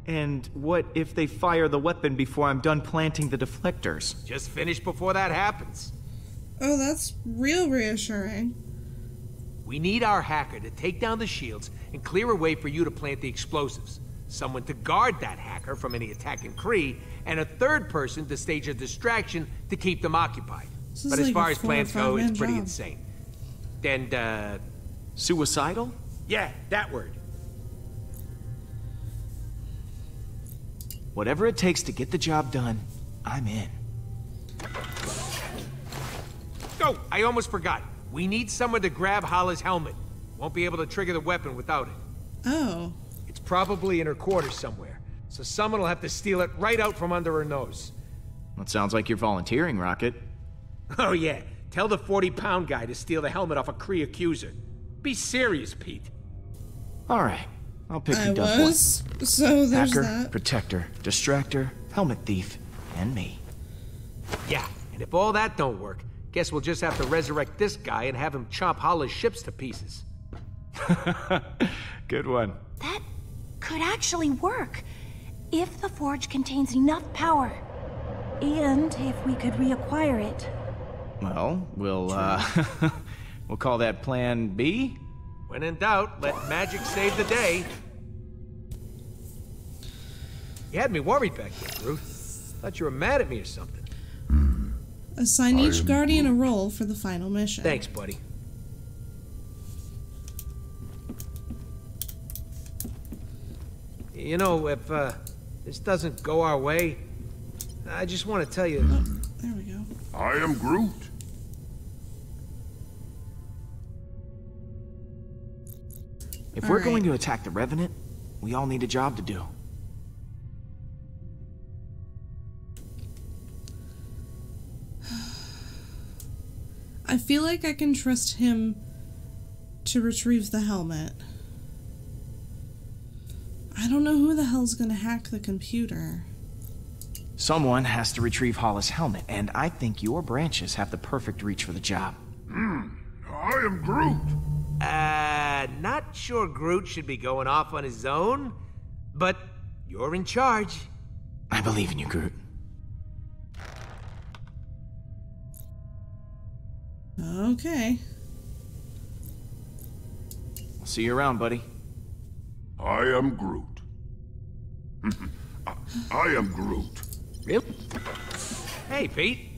And what if they fire the weapon before I'm done planting the deflectors? Just finish before that happens. Oh, that's real reassuring. We need our hacker to take down the shields and clear a way for you to plant the explosives. Someone to guard that hacker from any attacking Kree, and a third person to stage a distraction to keep them occupied. But as far as plans go, it's pretty insane. And, suicidal? Yeah, that word. Whatever it takes to get the job done, I'm in. Oh, I almost forgot. We need someone to grab Hala's helmet. Won't be able to trigger the weapon without it. Oh. It's probably in her quarters somewhere, so someone will have to steal it right out from under her nose. That sounds like you're volunteering, Rocket. Oh yeah, tell the 40-pound guy to steal the helmet off a Kree Accuser. Be serious, Pete. All right, I'll pick who I does was. what. So there's Hacker, that. protector, distractor, helmet thief, and me. Yeah, and if all that don't work, guess we'll just have to resurrect this guy and have him chop Hala's ships to pieces. Good one. That could actually work, if the forge contains enough power. And if we could reacquire it. Well, we'll call that Plan B? When in doubt, let magic save the day. You had me worried back there, Groot. Thought you were mad at me or something. Assign each Guardian a role for the final mission. Thanks, buddy. You know, if this doesn't go our way, I just want to tell you... Oh, there we go. I am Groot. If we're going to attack the Revenant, we all need a job to do. I feel like I can trust him to retrieve the helmet. I don't know who the hell's gonna hack the computer. Someone has to retrieve Hala's helmet, and I think your branches have the perfect reach for the job. I am Groot. Not sure Groot should be going off on his own, but you're in charge. I believe in you, Groot. Okay. I'll see you around, buddy. I am Groot. I am Groot. Really? Hey, Pete.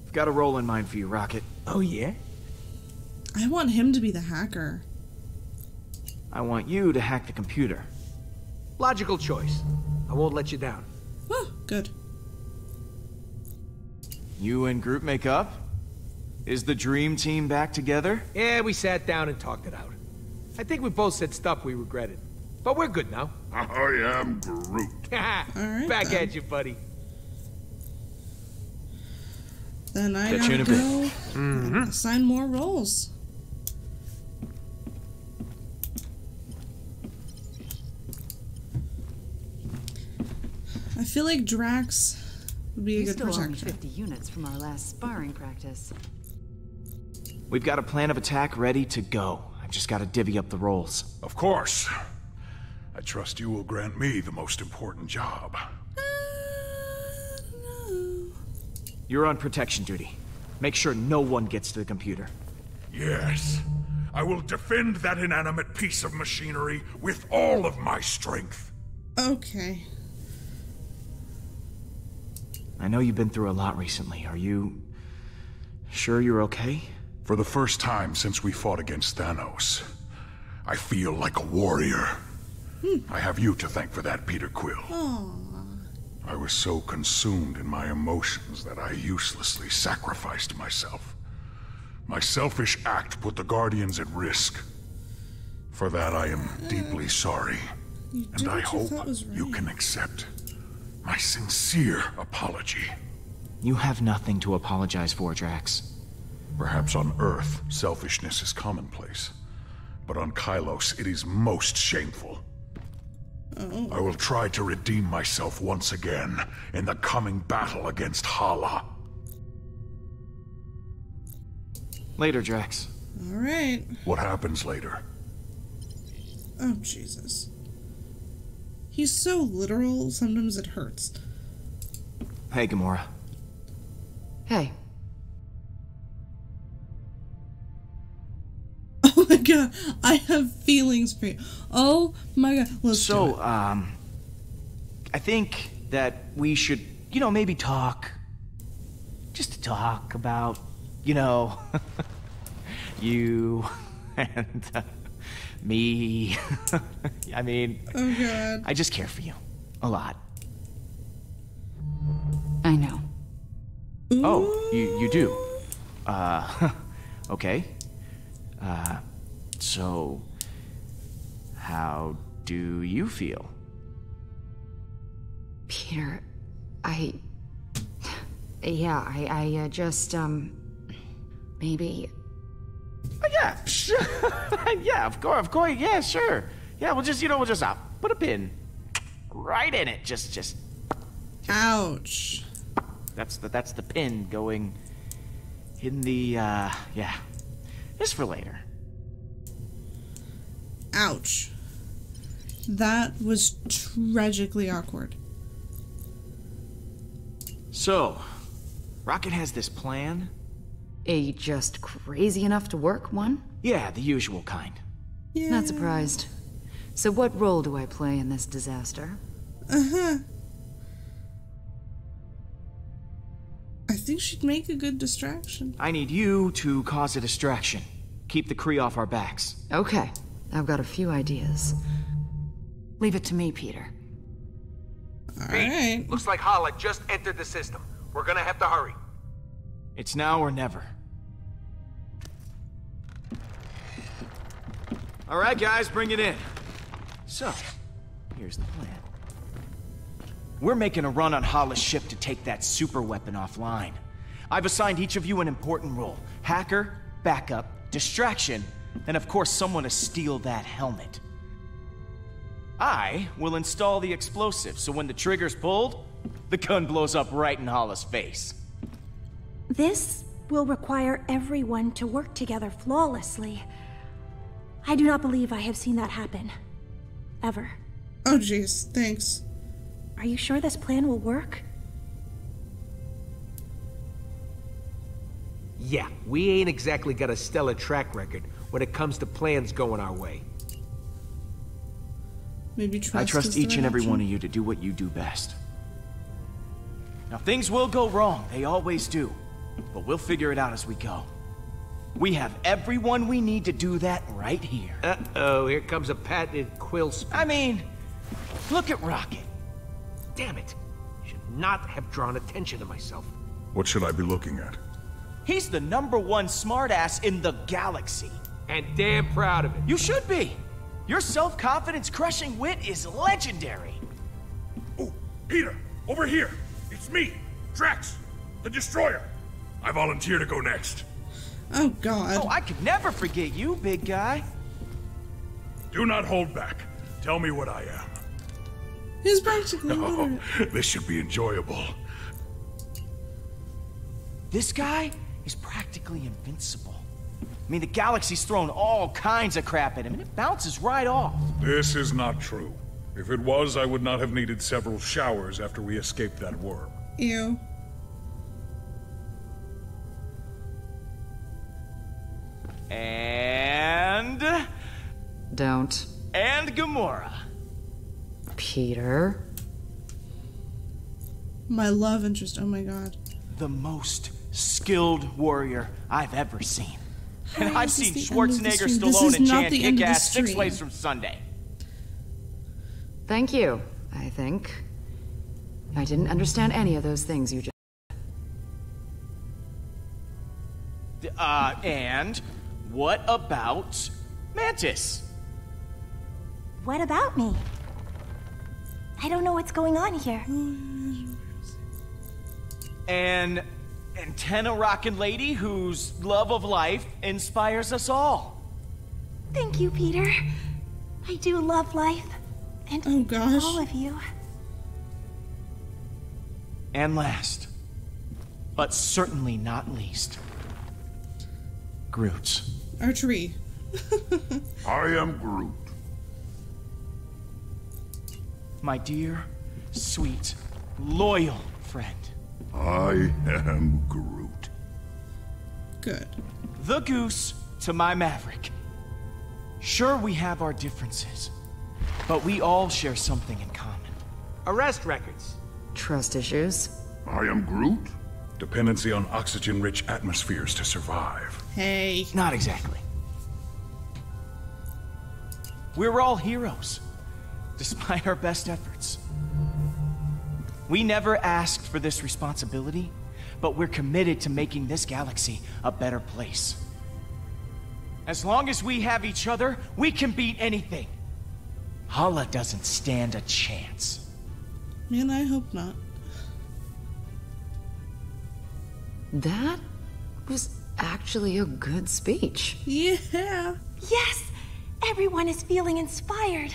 I've got a role in mind for you, Rocket. Oh, yeah? I want him to be the hacker. I want you to hack the computer. Logical choice. I won't let you down. Oh, good. You and Groot make up? Is the dream team back together? Yeah, we sat down and talked it out. I think we both said stuff we regretted. But we're good now. I am Groot. Alright, Back then. at you, buddy. Then I Catch you in gotta a bit. go assign more roles. I feel like Drax would be a good still only protector. 50 units from our last sparring practice. We've got a plan of attack ready to go. I've just got to divvy up the roles. Of course. I trust you will grant me the most important job. You're on protection duty. Make sure no one gets to the computer. Yes. I will defend that inanimate piece of machinery with all of my strength. Okay. I know you've been through a lot recently. Are you sure you're okay? For the first time since we fought against Thanos, I feel like a warrior. I have you to thank for that, Peter Quill. Aww. I was so consumed in my emotions that I uselessly sacrificed myself. My selfish act put the Guardians at risk. For that I am deeply sorry. And I hope you can accept my sincere apology. You have nothing to apologize for, Drax. Perhaps on Earth, selfishness is commonplace. But on Kylos, it is most shameful. I will try to redeem myself once again in the coming battle against Hala. Later, Drax. Alright. What happens later? Oh, Jesus. He's so literal, sometimes it hurts. Hey, Gamora. Hey. Oh my god, I have feelings for you. Oh my god, let's do it. I think that we should, maybe talk. Just to talk about, you and me. I mean, oh god. I just care for you. A lot. I know. Ooh. Oh, you do? Okay. So, how do you feel? Peter, I just, maybe... Yeah, yeah, of course, yeah, sure. Yeah, we'll just put a pin right in it. Just. Ouch. That's the pin going in the, yeah. Just for later. Ouch. That was tragically awkward. So, Rocket has this plan? Just crazy enough to work one? Yeah, the usual kind. Yeah. Not surprised. So what role do I play in this disaster? Uh-huh. I think she'd make a good distraction. I need you to cause a distraction. Keep the Kree off our backs. Okay. I've got a few ideas. Leave it to me, Peter. Alright. Looks like Hala just entered the system. We're gonna have to hurry. It's now or never. Alright, guys, bring it in. So, here's the plan. We're making a run on Hala's ship to take that super weapon offline. I've assigned each of you an important role. Hacker, backup, distraction, and of course someone to steal that helmet. I will install the explosive, so when the trigger's pulled, the gun blows up right in Hala's face. This will require everyone to work together flawlessly. I do not believe I have seen that happen. Ever. Oh jeez, thanks. Are you sure this plan will work? Yeah, we ain't exactly got a stellar track record when it comes to plans going our way. Maybe trust I trust is the each and right every option. one of you to do what you do best. Now, things will go wrong. They always do. But we'll figure it out as we go. We have everyone we need to do that right here. Uh-oh, here comes a patented quill speech. I mean, look at Rocket. Damn it. Should not have drawn attention to myself. What should I be looking at? He's the #1 smartass in the galaxy. And damn proud of it. You should be. Your self-confidence crushing wit is legendary. Oh, Peter, over here. It's me, Drax, the Destroyer. I volunteer to go next. Oh god. Oh, I could never forget you, big guy. Do not hold back. Tell me what I am. He's practically Oh, literate. this should be enjoyable. This guy is practically invincible. I mean, the galaxy's thrown all kinds of crap at him, and it bounces right off. This is not true. If it was, I would not have needed several showers after we escaped that worm. Ew. And... Don't. And Gamora. Peter? My love interest, oh my god. The most skilled warrior I've ever seen. And Hi, I've this is seen the end of the Schwarzenegger, stream. This Stallone, is and not Chan the end kick of the ass 6 stream. ways from Sunday. Thank you, I think. I didn't understand any of those things you just... And what about Mantis? What about me? I don't know what's going on here. An antenna-rocking lady whose love of life inspires us all. Thank you, Peter. I do love life. And Oh gosh. all of you. And last, but certainly not least, Groot. Our tree. I am Groot. My dear, sweet, loyal friend. I am Groot. Good. The goose to my maverick. Sure, we have our differences, but we all share something in common. Arrest records. Trust issues. I am Groot. Dependency on oxygen-rich atmospheres to survive. Hey. Not exactly. We're all heroes, despite our best efforts. We never asked for this responsibility, but we're committed to making this galaxy a better place. As long as we have each other, we can beat anything. Hala doesn't stand a chance. Man, I hope not. That was actually a good speech. Yeah. Yes! Everyone is feeling inspired.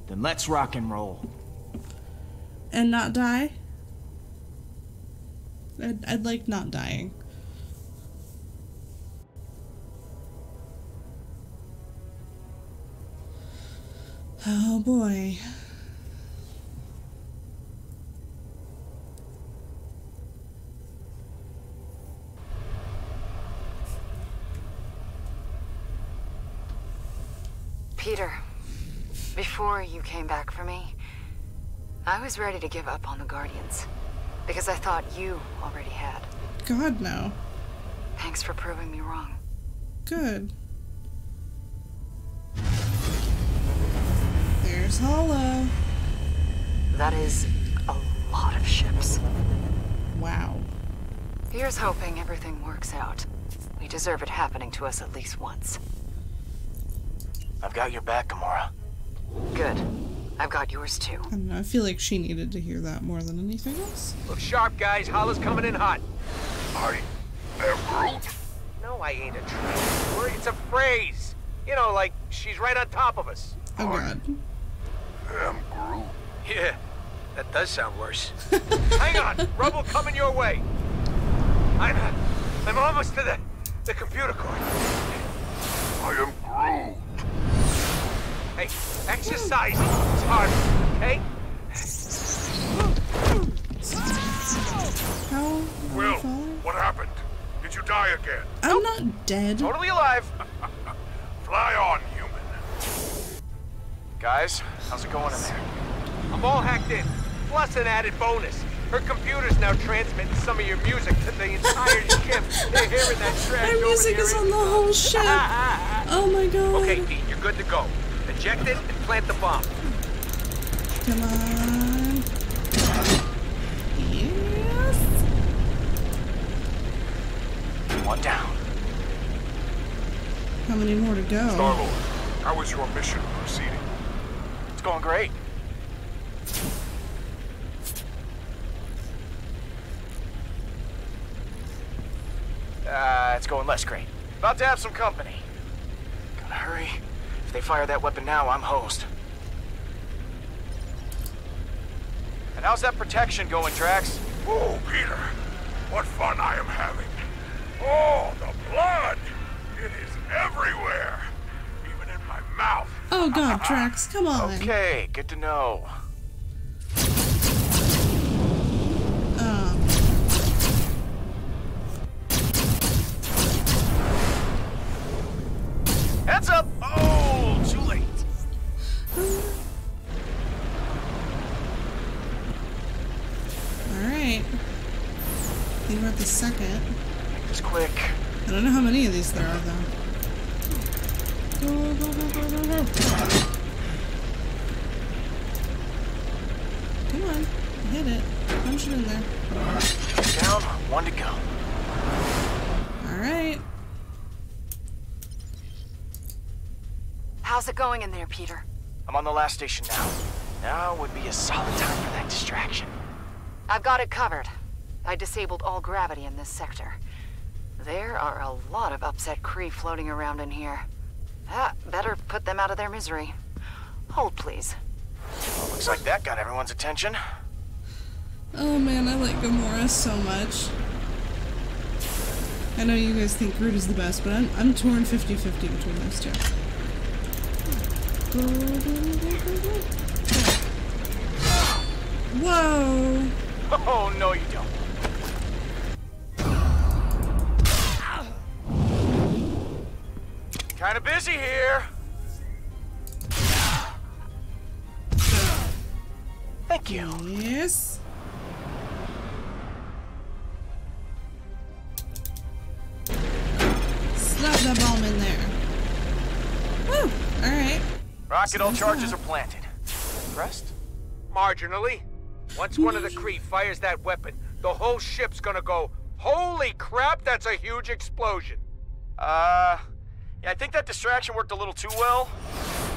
Then let's rock and roll. And not die? I'd like not dying. Oh boy. Peter, before you came back for me, I was ready to give up on the Guardians, because I thought you already had. God, no. Thanks for proving me wrong. Good. There's Hala. That is a lot of ships. Wow. Here's hoping everything works out. We deserve it happening to us at least once. I've got your back, Gamora. Good. I've got yours too. I don't know, I feel like she needed to hear that more than anything else. Look sharp, guys. Hala's coming in hot. I am Groot. No, I ain't a train word. It's a phrase. You know, like she's right on top of us. Oh god. I am Groot. Yeah, that does sound worse. Hang on, rubble coming your way. I'm almost to the computer core. I am Groot. Hey, exercise is hard, okay? How? Will, what happened? Did you die again? I'm not dead. Totally alive. Fly on, human. Guys, how's it going in there? I'm all hacked in. Plus an added bonus. Her computer's now transmitting some of your music to the entire ship. They're hearing that trash Our music is on the whole ship. Oh my god. Okay, Pete, you're good to go. Eject it and plant the bomb. Come on. Yes. One down. How many more to go? Star-Lord, how is your mission proceeding? It's going great. It's going less great. About to have some company. Gotta hurry. If they fire that weapon now, I'm hosed. And how's that protection going, Drax? Oh, Peter, what fun I am having. Oh, the blood! It is everywhere, even in my mouth. Oh god, Drax, come on. Okay, good to know. Heads up! Oh, too late. Alright. I think we're at the second. Make this quick. I don't know how many of these there are, though. Go, go, go, go, go, go. Come on. Hit it. Punch it in there. Down, one to go. Alright. How's it going in there, Peter? I'm on the last station now. Now would be a solid time for that distraction. I've got it covered. I disabled all gravity in this sector. There are a lot of upset Kree floating around in here. Better put them out of their misery. Hold, please. Well, looks like that got everyone's attention. Oh man, I like Gamora so much. I know you guys think Groot is the best, but I'm torn 50-50 between those two. Go, go, go, go, go. Whoa! Oh, no you don't. Kinda busy here. Thank you. Yes. Slap that bomb in there. Woo! Alright. Rocket, all charges are planted. Impressed? Marginally. Once one of the Kree fires that weapon, the whole ship's gonna go, holy crap, that's a huge explosion. Yeah, I think that distraction worked a little too well.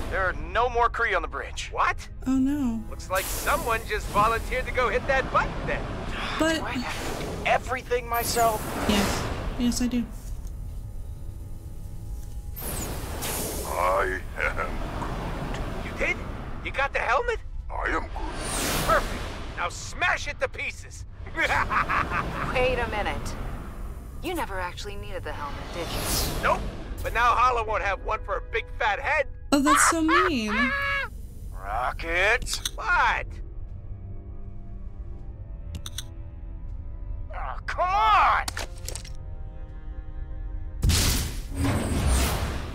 There are no more Kree on the bridge. What? Oh no. Looks like someone just volunteered to go hit that button then. But... Do I have to do everything myself? Yes. Yes, I do. I am You did? You got the helmet? I am Groot. Perfect. Now smash it to pieces. Wait a minute. You never actually needed the helmet, did you? Nope. But now Hala won't have one for a big fat head. Oh, that's so mean. Rocket. What? Oh, come on!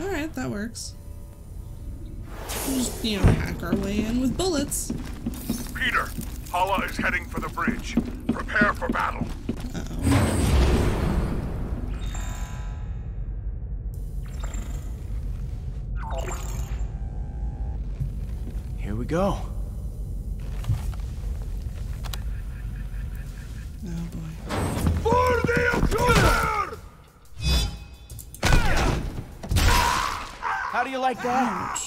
Alright, that works. We'll just, you know, hack our way in with bullets. Peter, Hala is heading for the bridge. Prepare for battle. Uh-oh. Here we go. Oh boy. For the Accuser! How do you like that?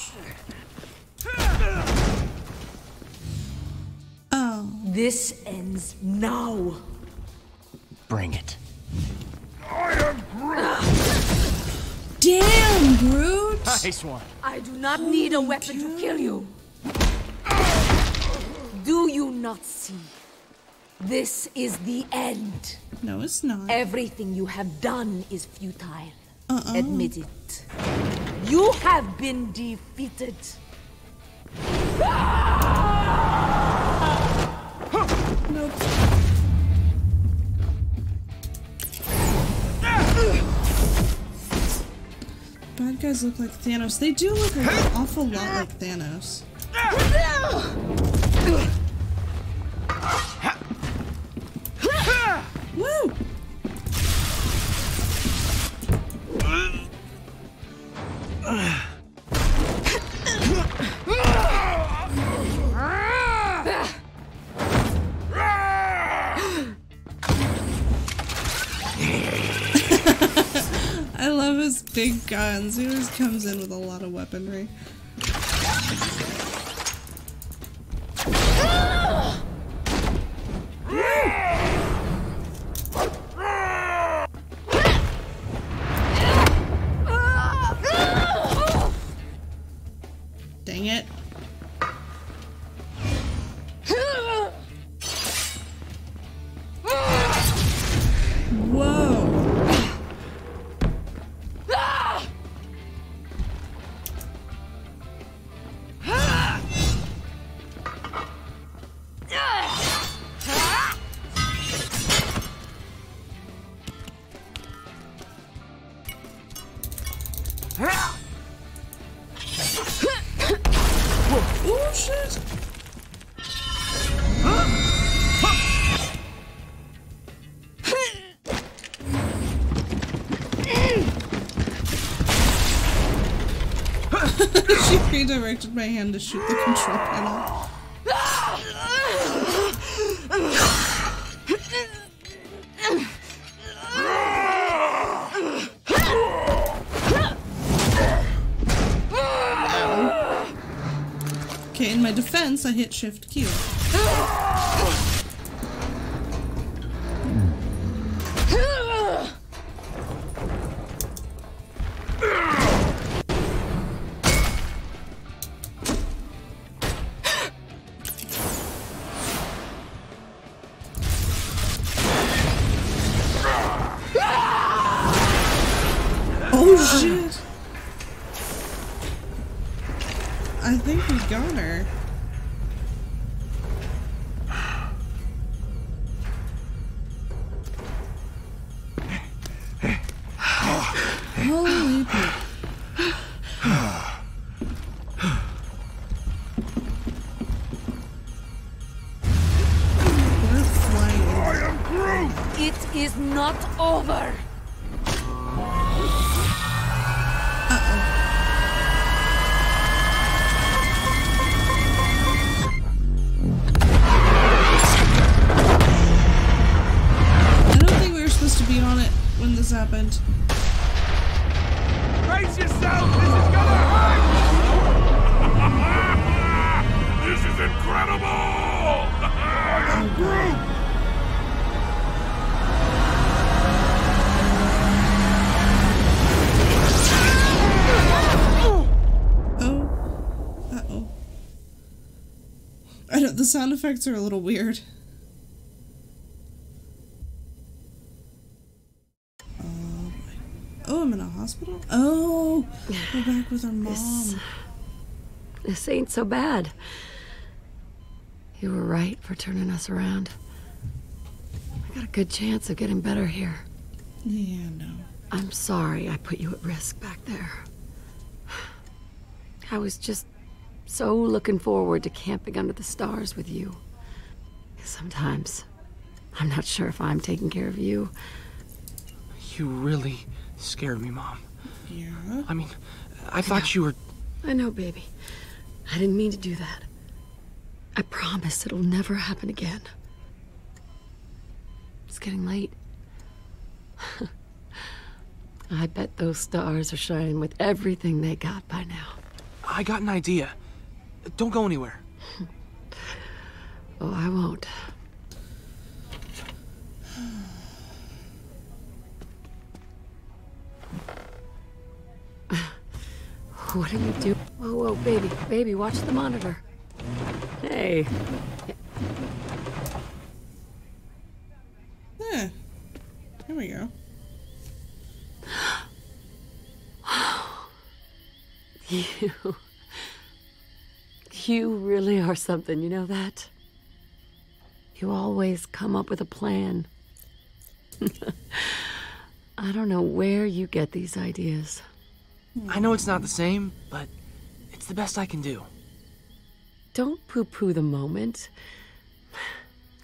Oh. This ends now. Bring it. I am Groot! Damn, Groot! Nice one. I do not need a weapon to kill you. Do you not see? This is the end. No, it's not. Everything you have done is futile. Admit it. You have been defeated. Nope. Bad guys look like Thanos. They do look an awful lot like Thanos. Woo! I love his big guns. He always comes in with a lot of weaponry. Dang it. Whoa. Oh shit! She redirected my hand to shoot the control panel. Okay, in my defense, I hit Shift Q. Oh shit! I think we got her. I am Groot! It is not over! I don't think we were supposed to be on it when this happened. Brace yourself! This is gonna hurt! This is incredible! I am Groot! I don't, the sound effects are a little weird. Oh, I'm in a hospital? Oh, we're back with our mom. This ain't so bad. You were right for turning us around. I got a good chance of getting better here. Yeah, no. I'm sorry I put you at risk back there. I was just so looking forward to camping under the stars with you. Sometimes, I'm not sure if I'm taking care of you. You really scared me, Mom. Yeah? I mean, I thought you were... I know, baby. I didn't mean to do that. I promise it'll never happen again. It's getting late. I bet those stars are shining with everything they got by now. I got an idea. Don't go anywhere. Oh, I won't. What are you doing? Whoa, whoa, baby, baby, watch the monitor. Hey. Yeah. Here we go. You really are something, you know that? You always come up with a plan. I don't know where you get these ideas. I know it's not the same, but it's the best I can do. Don't poo-poo the moment.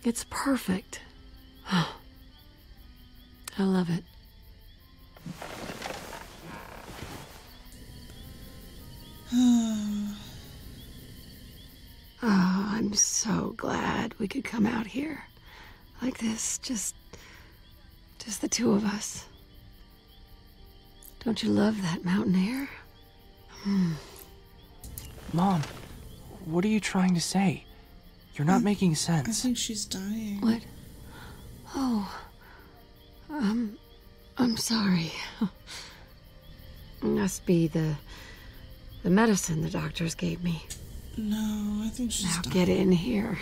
It's perfect. I love it. Oh, I'm so glad we could come out here. Like this, just the two of us. Don't you love that mountain air? Mom, what are you trying to say? You're not making sense. I think she's dying. What? Oh. I'm sorry. Must be the medicine the doctors gave me. No, I think she's Now dying. get in here.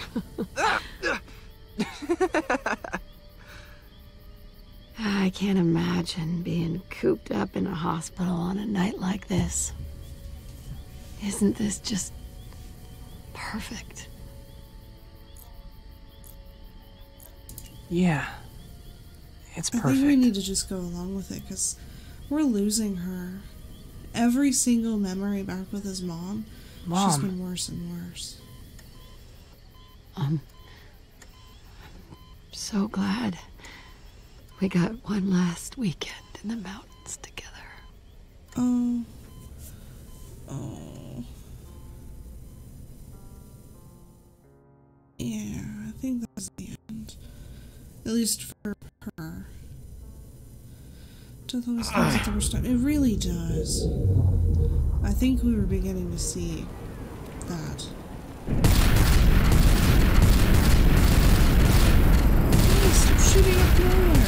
I can't imagine being cooped up in a hospital on a night like this. Isn't this just perfect? Yeah. It's perfect. I think we need to just go along with it, because we're losing her. Every single memory back with his mom, she's been worse and worse. I'm so glad we got one last weekend in the mountains together. Oh. Yeah, I think that was the end. At least for her. Death always comes at the worst time. It really does. I think we were beginning to see that. Stop shooting up nowhere.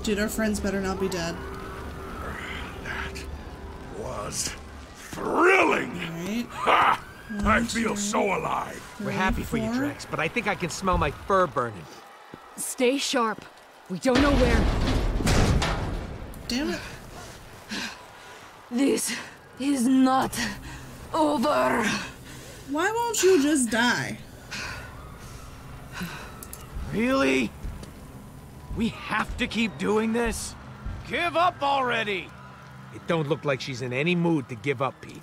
Dude, our friends better not be dead. That was thrilling! Right. Ha! I feel so alive. We're happy for you, Drex, but I think I can smell my fur burning. Stay sharp. We don't know where. Damn it. This is not over. Why won't you just die? Really? We have to keep doing this? Give up already! It don't look like she's in any mood to give up, Pete.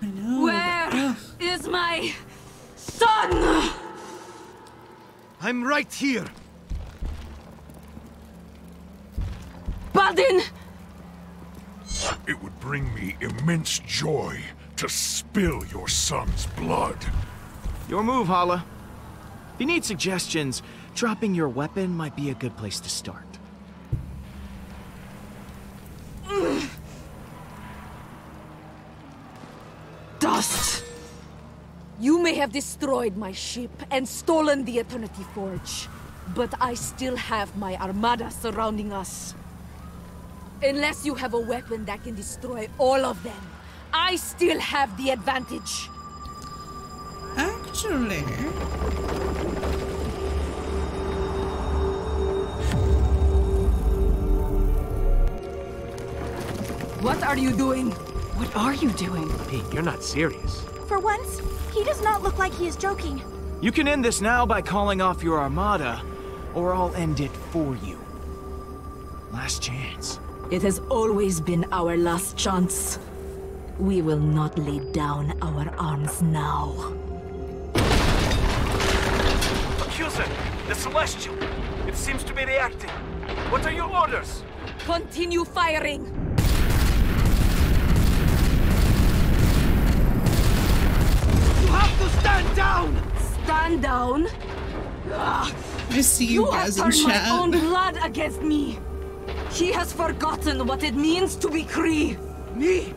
I know. Where is my son? I'm right here. Baldin! It would bring me immense joy to spill your son's blood. Your move, Hala. If you need suggestions, dropping your weapon might be a good place to start. Dust! You may have destroyed my ship and stolen the Eternity Forge, but I still have my armada surrounding us. Unless you have a weapon that can destroy all of them, I still have the advantage. Actually... What are you doing? What are you doing? Pete, you're not serious. For once, he does not look like he is joking. You can end this now by calling off your armada, or I'll end it for you. Last chance. It has always been our last chance. We will not lay down our arms now. Accuser, the Celestial. It seems to be reacting. What are your orders? Continue firing! You have to stand down! Stand down? I see you guys in have turned chat. my own blood against me. He has forgotten what it means to be Kree. Me?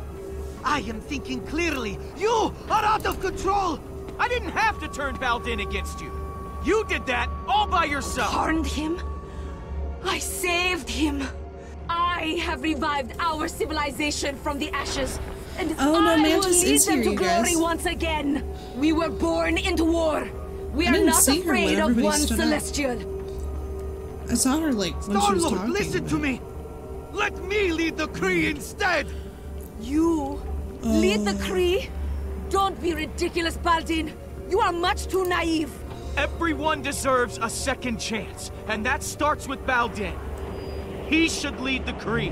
I am thinking clearly. You are out of control! I didn't have to turn Baldin against you. You did that all by yourself. Harmed him? I saved him. I have revived our civilization from the ashes, and I will lead them to glory once again. We were born into war. We are not afraid of one Celestial. I saw her like when she was Star-Lord, talking. listen to me! Let me lead the Kree instead! You lead the Kree? Don't be ridiculous, Baldin. You are much too naive. Everyone deserves a second chance, and that starts with Baldin. He should lead the Kree.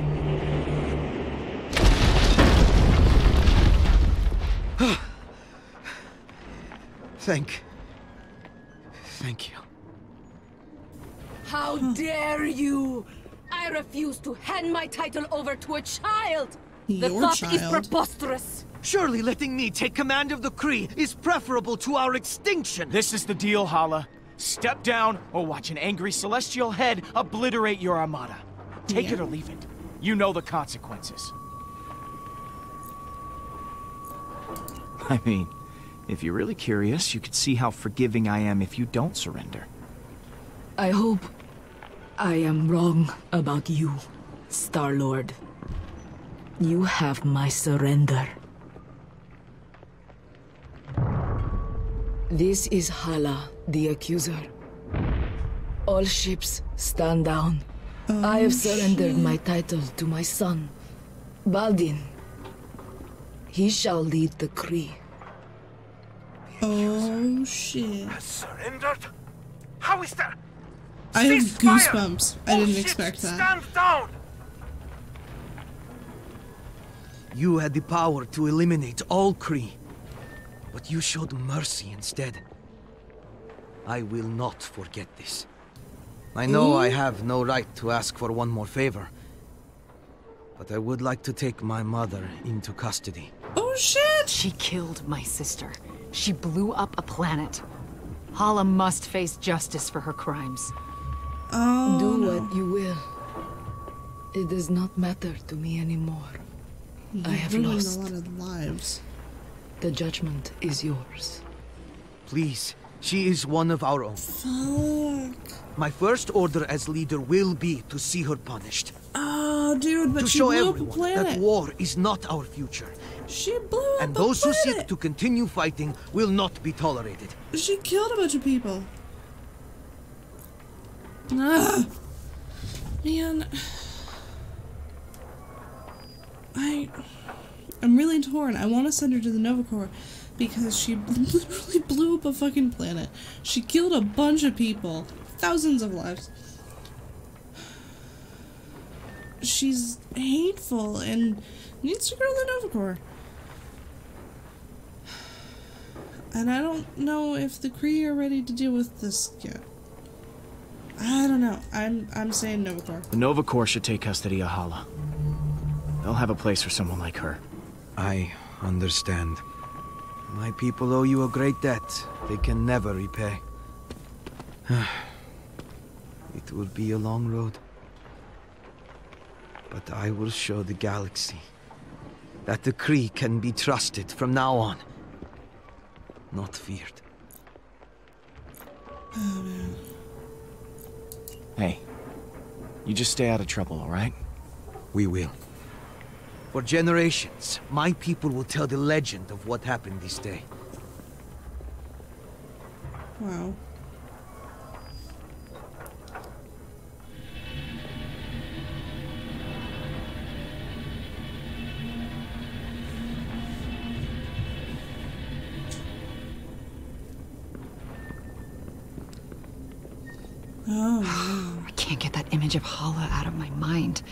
Thank you. How dare you! I refuse to hand my title over to a child! The thought is preposterous! Surely letting me take command of the Kree is preferable to our extinction! This is the deal, Hala. Step down or watch an angry celestial head obliterate your armada. Take it or leave it. You know the consequences. I mean, if you're really curious, you could see how forgiving I am if you don't surrender. I hope I am wrong about you, Star-Lord. You have my surrender. This is Hala the Accuser. All ships stand down. I have surrendered my title to my son, Baldin. He shall lead the Kree. Oh shit. Surrendered? How is that? I have Cease fire! goosebumps. I All didn't ships expect that. Stand down! You had the power to eliminate all Kree, but you showed mercy instead. I will not forget this. I know I have no right to ask for one more favor, but I would like to take my mother into custody. Oh shit! She killed my sister. She blew up a planet. Hala must face justice for her crimes. Oh, Do what you will. It does not matter to me anymore. I have lost. a lot of lives. The judgment is yours. Please, she is one of our own. Fuck. My first order as leader will be to see her punished. Oh, dude, but To she show blew up a everyone planet. that war is not our future. She blew up And a those who planet. seek to continue fighting will not be tolerated. She killed a bunch of people. Ah, man. I'm really torn. I want to send her to the Nova Corps because she literally blew up a fucking planet. She killed a bunch of people. Thousands of lives. She's hateful and needs to go to the Nova Corps. And I don't know if the Kree are ready to deal with this yet. I don't know. I'm saying Nova Corps. The Nova Corps should take custody of Hala. They'll have a place for someone like her. I understand. My people owe you a great debt they can never repay. It will be a long road. But I will show the galaxy that the Kree can be trusted from now on. Not feared. Oh, man. Hey, you just stay out of trouble, all right? We will. For generations, my people will tell the legend of what happened this day. Wow. Oh, wow. I can't get that image of Hala out of my mind.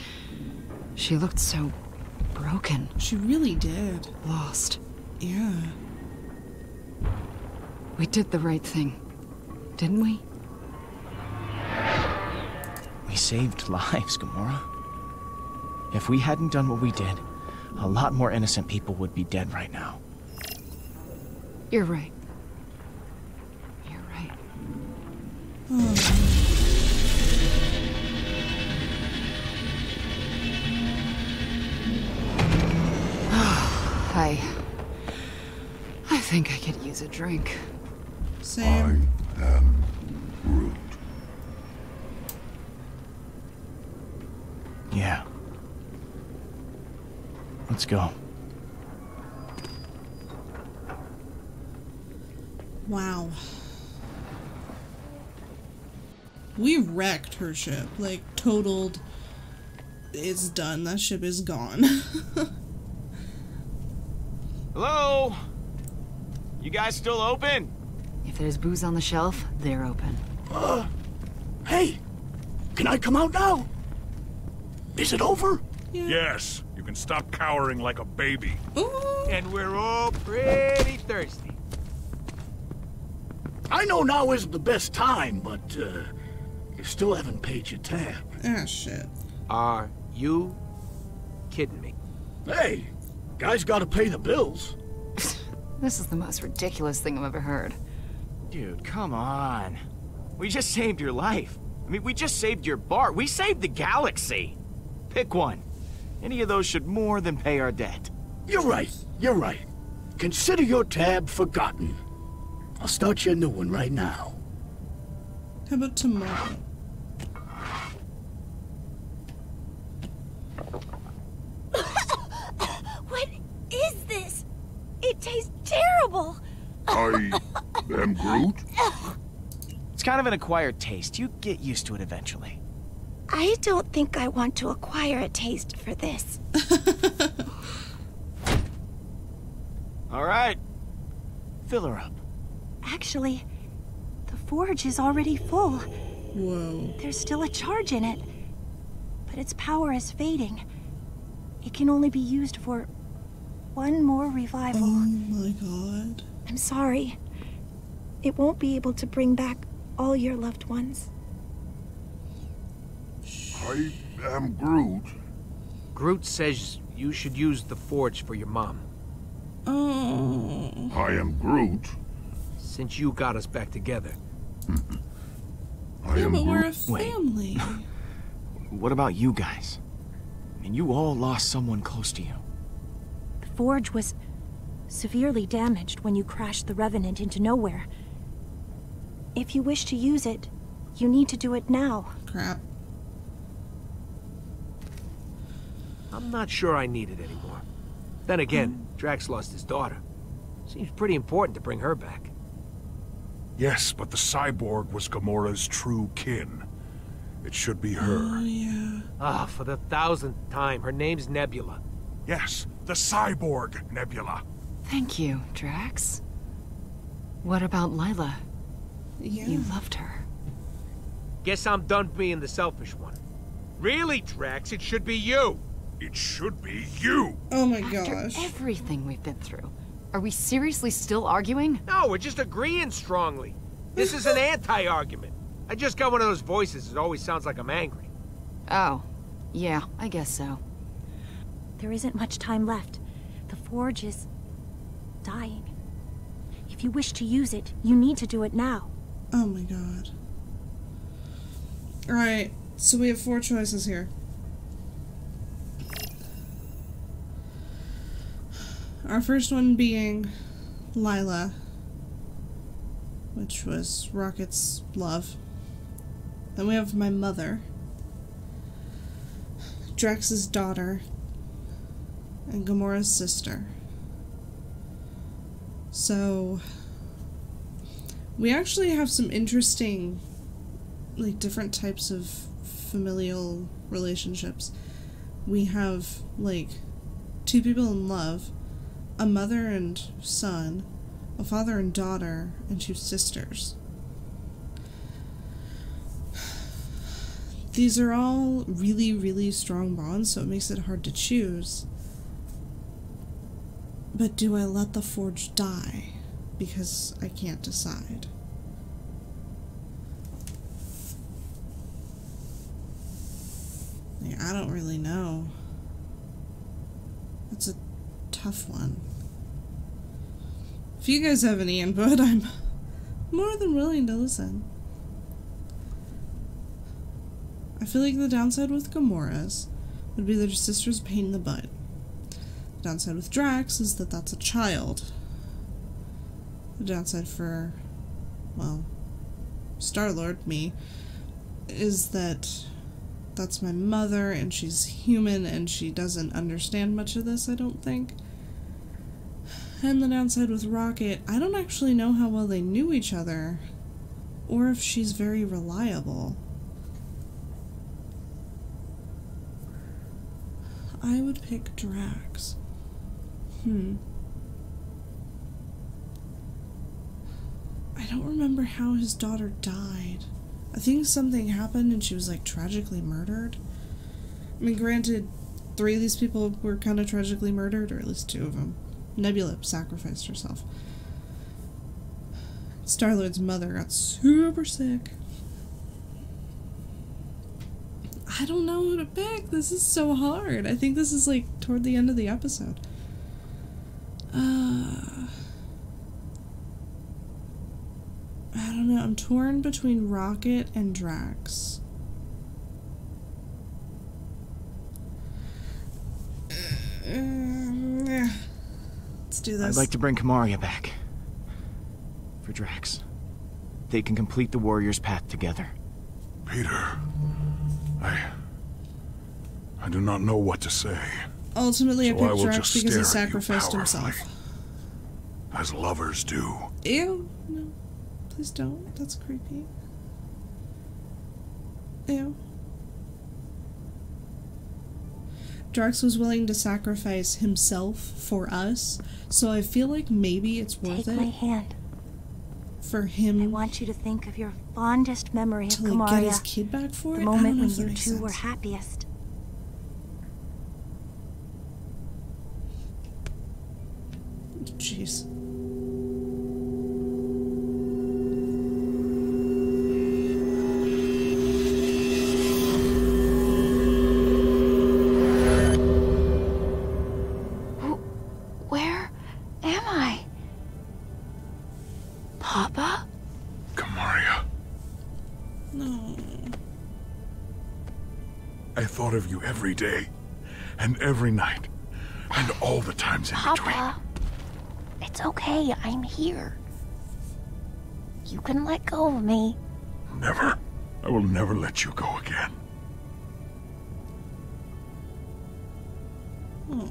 She looked so broken. She really did. Lost. Yeah. We did the right thing, didn't we? We saved lives, Gamora. If we hadn't done what we did, a lot more innocent people would be dead right now. You're right. You're right. Oh. I think I could use a drink. Same. I am Groot. Yeah. Let's go. Wow. We wrecked her ship. Like, totaled. It's done. That ship is gone. Hello? You guys still open? If there's booze on the shelf, they're open. Hey! Can I come out now? Is it over? Yeah. Yes, you can stop cowering like a baby. Ooh. And we're all pretty thirsty. I know now isn't the best time, but, you still haven't paid your tab. Ah, shit. Are you kidding me? Hey, guys gotta pay the bills. This is the most ridiculous thing I've ever heard. Dude, come on. We just saved your life. I mean, we just saved your bar. We saved the galaxy. Pick one. Any of those should more than pay our debt. You're right, you're right. Consider your tab forgotten. I'll start you a new one right now. How about tomorrow? What is this? It tastes terrible. I am Groot? It's kind of an acquired taste. You get used to it eventually. I don't think I want to acquire a taste for this. All right. Fill her up. Actually, the forge is already full. Whoa. There's still a charge in it, but its power is fading. It can only be used for one more revival. Oh my god. I'm sorry. It won't be able to bring back all your loved ones. I am Groot. Groot says you should use the forge for your mom. Oh. I am Groot. Since you got us back together. I Yeah, am but we're a Groot. family. What about you guys? I mean, you all lost someone close to you. The forge was severely damaged when you crashed the Revenant into nowhere. If you wish to use it, you need to do it now. Crap. I'm not sure I need it anymore. Then again, Drax lost his daughter. Seems pretty important to bring her back. Yes, but the cyborg was Gamora's true kin. It should be her. Oh, yeah. Ah, for the 1000th time, her name's Nebula. Yes, the cyborg nebula. Thank you, Drax. What about Lila? Yeah. You loved her. Guess I'm done being the selfish one. Really, Drax, it should be you. It should be you. Oh my After gosh. everything we've been through, are we seriously still arguing? No, we're just agreeing strongly. This is an anti-argument. I just got one of those voices that always sounds like I'm angry. Oh, yeah, I guess so. There isn't much time left. The Forge is dying. If you wish to use it, you need to do it now. Oh my god. Alright, so we have 4 choices here. Our first one being Lila, which was Rocket's love. Then we have my mother, Drax's daughter, and Gamora's sister. So we actually have some interesting, like, different types of familial relationships. We have, like, 2 people in love, a mother and son, a father and daughter, and 2 sisters. These are all really, really strong bonds, so it makes it hard to choose. But do I let the Forge die? Because I can't decide. Yeah, I don't really know. It's a tough one. If you guys have any input, I'm more than willing to listen. I feel like the downside with Gamora's would be that her sister's a pain in the butt. The downside with Drax is that that's a child. The downside for, well, Star-Lord, me, is that that's my mother and she's human and she doesn't understand much of this, I don't think. And the downside with Rocket, I don't actually know how well they knew each other, or if she's very reliable. I would pick Drax. I don't remember how his daughter died. I think something happened and she was, like, tragically murdered. I mean, granted, 3 of these people were kind of tragically murdered, or at least 2 of them. Nebula sacrificed herself. Star-Lord's mother got super sick. I don't know who to pick. This is so hard. I think this is, like, toward the end of the episode. I don't know. I'm torn between Rocket and Drax. Let's do this. I'd like to bring Kamaria back. For Drax. They can complete the Warrior's Path together. Peter, I do not know what to say. Ultimately, so I picked Drax because he sacrificed himself. As lovers do. Ew. No. Please don't. That's creepy. Ew. Drax was willing to sacrifice himself for us, so I feel like maybe it's worth it. Take my hand. For him. I want you to think of your fondest memory of to, Kamaria. Like, get his kid back for it? The moment when you 2 were happiest. Jeez. Where am I? Papa? Kamaria. No. I thought of you every day, and every night, and all the times in between. Papa, it's okay. I'm here. You can let go of me. Never. I will never let you go again. Oh.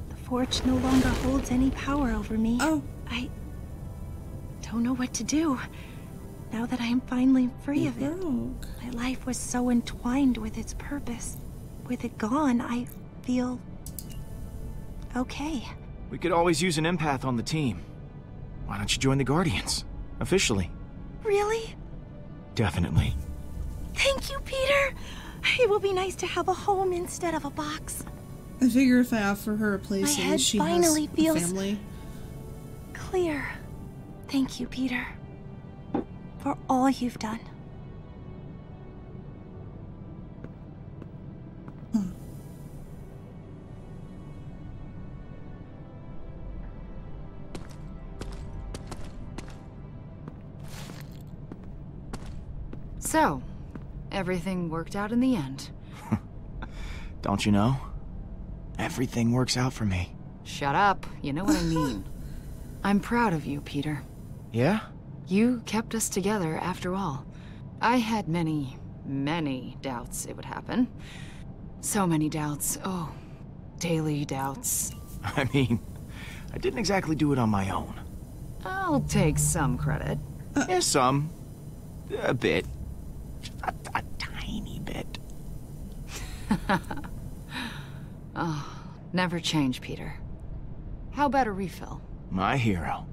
The Forge no longer holds any power over me. Oh. I don't know what to do. now that I am finally free of it. Broke. My life was so entwined with its purpose. With it gone, I feel okay. We could always use an empath on the team. Why don't you join the Guardians? Officially. Really? Definitely. Thank you, Peter. It will be nice to have a home instead of a box. I figure if I offer her a place, My head she finally has feels a family. Clear. Thank you, Peter, for all you've done. So, everything worked out in the end. Don't you know? Everything works out for me. Shut up. You know what I mean. I'm proud of you, Peter. Yeah? You kept us together after all. I had many doubts it would happen. So many doubts. Oh, daily doubts. I mean, I didn't exactly do it on my own. I'll take some credit. Yeah, some. A bit. A tiny bit. Oh, never change, Peter. How about a refill? My hero.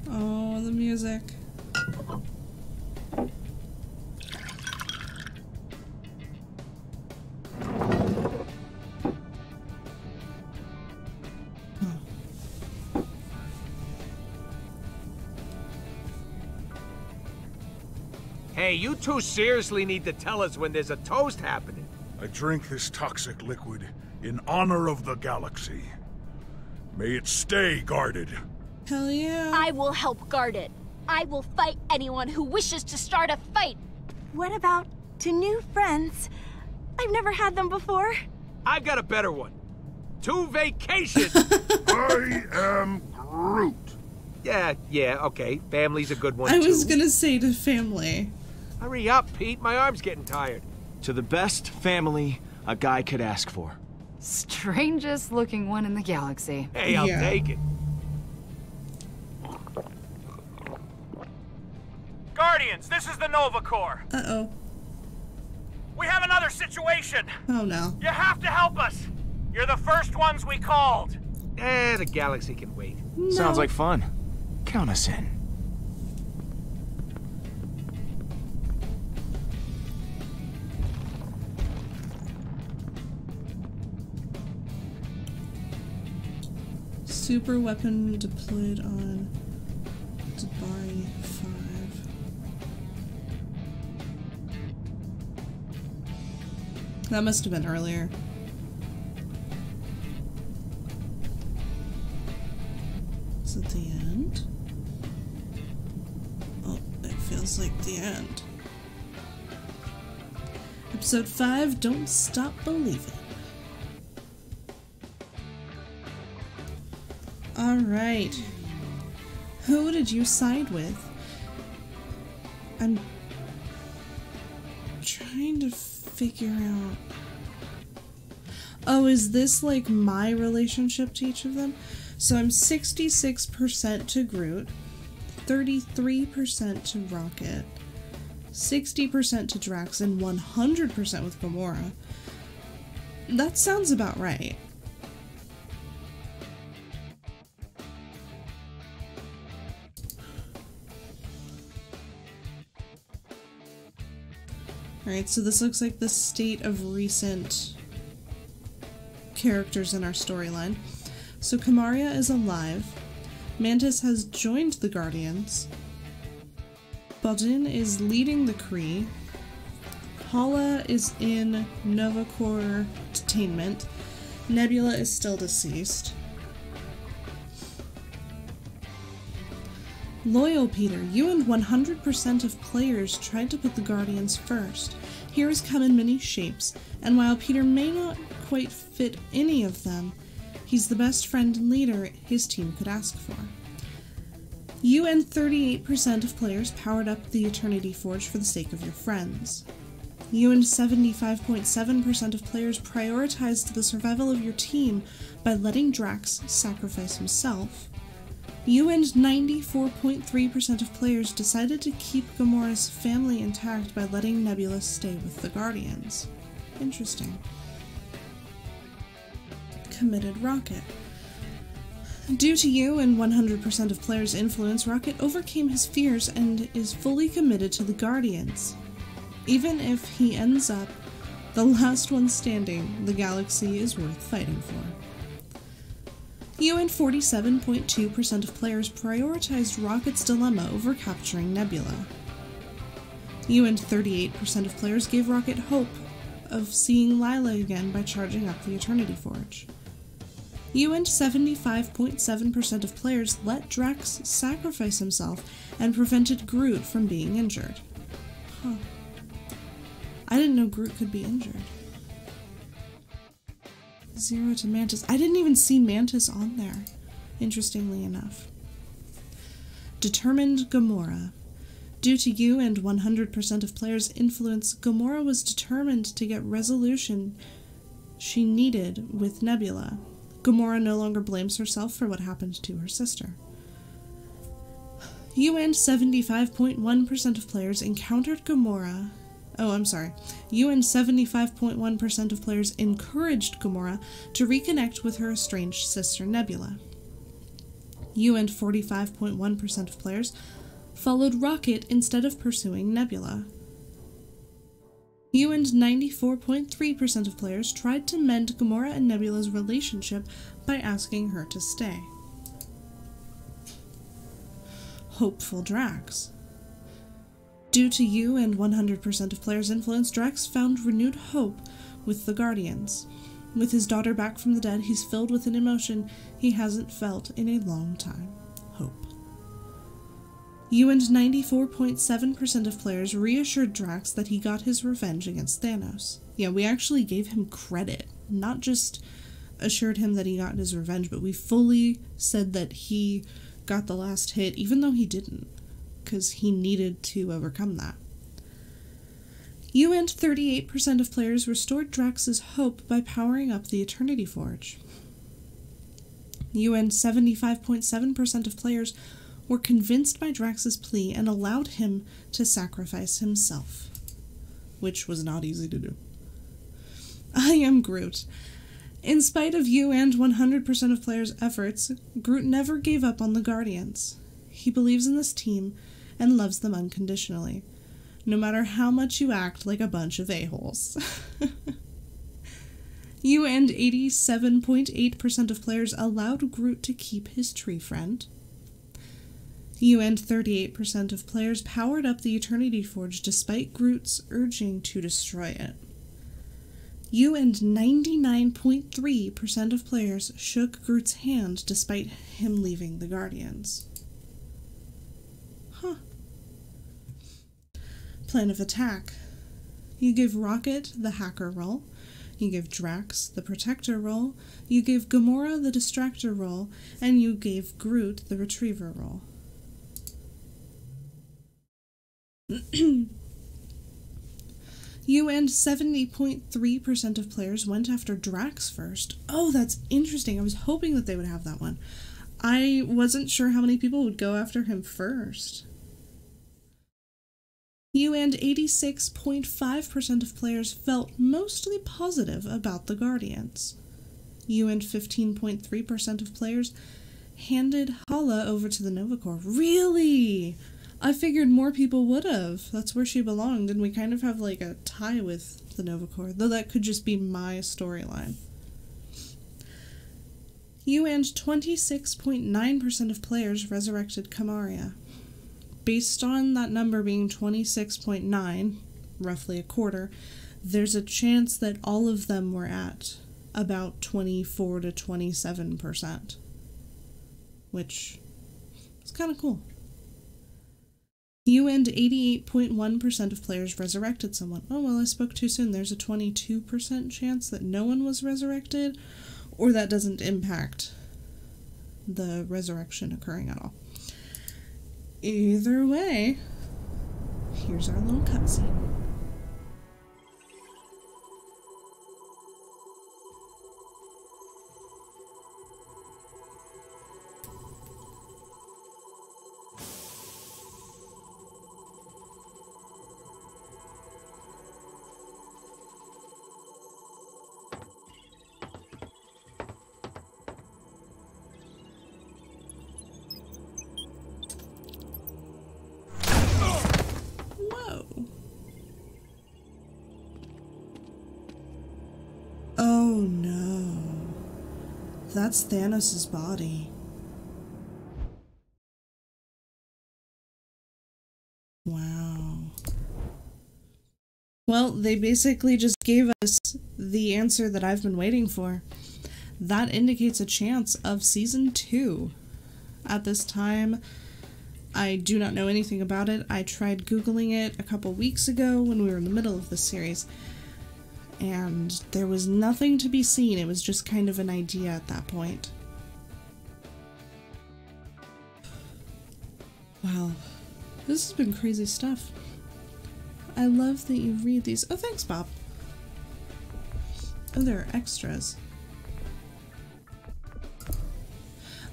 Oh, the music. Hey, you two seriously need to tell us when there's a toast happening. I drink this toxic liquid in honor of the galaxy. May it stay guarded. Hell yeah. I will help guard it. I will fight anyone who wishes to start a fight. What about to new friends? I've never had them before. I've got a better one. To vacation. I am Groot. Yeah, okay. Family's a good one, I too. was gonna say to family. Hurry up, Pete. My arm's getting tired. To the best family a guy could ask for. Strangest looking one in the galaxy. Hey, I'll take it. Guardians, this is the Nova Corps. Uh-oh. We have another situation. Oh, no. You have to help us. You're the first ones we called. The galaxy can wait. No. Sounds like fun. Count us in. Super weapon deployed on Jabari 5. That must have been earlier. Is it the end? Oh, it feels like the end. Episode 5, Don't Stop Believing. Alright. Who did you side with? I'm trying to figure out... Oh, is this like my relationship to each of them? So I'm 66% to Groot, 33% to Rocket, 60% to Drax, and 100% with Gamora. That sounds about right. Alright, so this looks like the state of recent characters in our storyline. So Kamaria is alive. Mantis has joined the Guardians. Baldin is leading the Kree. Hala is in Nova Corps detainment. Nebula is still deceased. Loyal Peter, you and 100% of players tried to put the Guardians first. Heroes come in many shapes, and while Peter may not quite fit any of them, he's the best friend and leader his team could ask for. You and 38% of players powered up the Eternity Forge for the sake of your friends. You and 75.7% of players prioritized the survival of your team by letting Drax sacrifice himself. You and 94.3% of players decided to keep Gamora's family intact by letting Nebula stay with the Guardians. Interesting. Committed Rocket. Due to you and 100% of players' influence, Rocket overcame his fears and is fully committed to the Guardians. Even if he ends up the last one standing, the galaxy is worth fighting for. You and 47.2% of players prioritized Rocket's dilemma over capturing Nebula. You and 38% of players gave Rocket hope of seeing Lila again by charging up the Eternity Forge. You and 75.7% of players let Drax sacrifice himself and prevented Groot from being injured. Huh. I didn't know Groot could be injured. 0 to Mantis. I didn't even see Mantis on there, interestingly enough. Determined Gamora. Due to you and 100% of players' influence, Gamora was determined to get resolution she needed with Nebula. Gamora no longer blames herself for what happened to her sister. You and 75.1% of players encountered Gamora. You and 75.1% of players encouraged Gamora to reconnect with her estranged sister Nebula. You and 45.1% of players followed Rocket instead of pursuing Nebula. You and 94.3% of players tried to mend Gamora and Nebula's relationship by asking her to stay. Hopeful Drax. Due to you and 100% of players' influence, Drax found renewed hope with the Guardians. With his daughter back from the dead, he's filled with an emotion he hasn't felt in a long time. Hope. You and 94.7% of players reassured Drax that he got his revenge against Thanos. Yeah, we actually gave him credit, not just assured him that he got his revenge, but we fully said that he got the last hit, even though he didn't, because he needed to overcome that. You and 38% of players restored Drax's hope by powering up the Eternity Forge. You and 75.7% of players were convinced by Drax's plea and allowed him to sacrifice himself, which was not easy to do. I am Groot. In spite of you and 100% of players' efforts, Groot never gave up on the Guardians. He believes in this team and loves them unconditionally, no matter how much you act like a bunch of a-holes. You and 87.8% of players allowed Groot to keep his tree friend. You and 38% of players powered up the Eternity Forge despite Groot's urging to destroy it. You and 99.3% of players shook Groot's hand despite him leaving the Guardians. Huh. Plan of attack. You gave Rocket the hacker role. You gave Drax the protector role. You gave Gamora the distractor role. And you gave Groot the retriever role. You and 70.3% of players went after Drax first. Oh, that's interesting. I was hoping that they would have that one. I wasn't sure how many people would go after him first. You and 86.5% of players felt mostly positive about the Guardians. You and 15.3% of players handed Hala over to the Nova Corps. Really? I figured more people would have. That's where she belonged, and we kind of have like a tie with the Nova Corps, though that could just be my storyline. You and 26.9% of players resurrected Kamaria. Based on that number being 26.9, roughly a quarter, there's a chance that all of them were at about 24 to 27%, which is kind of cool. You and 88.1% of players resurrected someone. Oh, well, I spoke too soon. There's a 22% chance that no one was resurrected, or that doesn't impact the resurrection occurring at all. Either way, here's our little cutscene. Oh no. That's Thanos' body. Wow. Well, they basically just gave us the answer that I've been waiting for. That indicates a chance of Season 2. At this time, I do not know anything about it. I tried Googling it a couple weeks ago when we were in the middle of the series, and there was nothing to be seen. It was just kind of an idea at that point. Wow. This has been crazy stuff. I love that you read these. Oh, thanks, Bob. Oh, there are extras.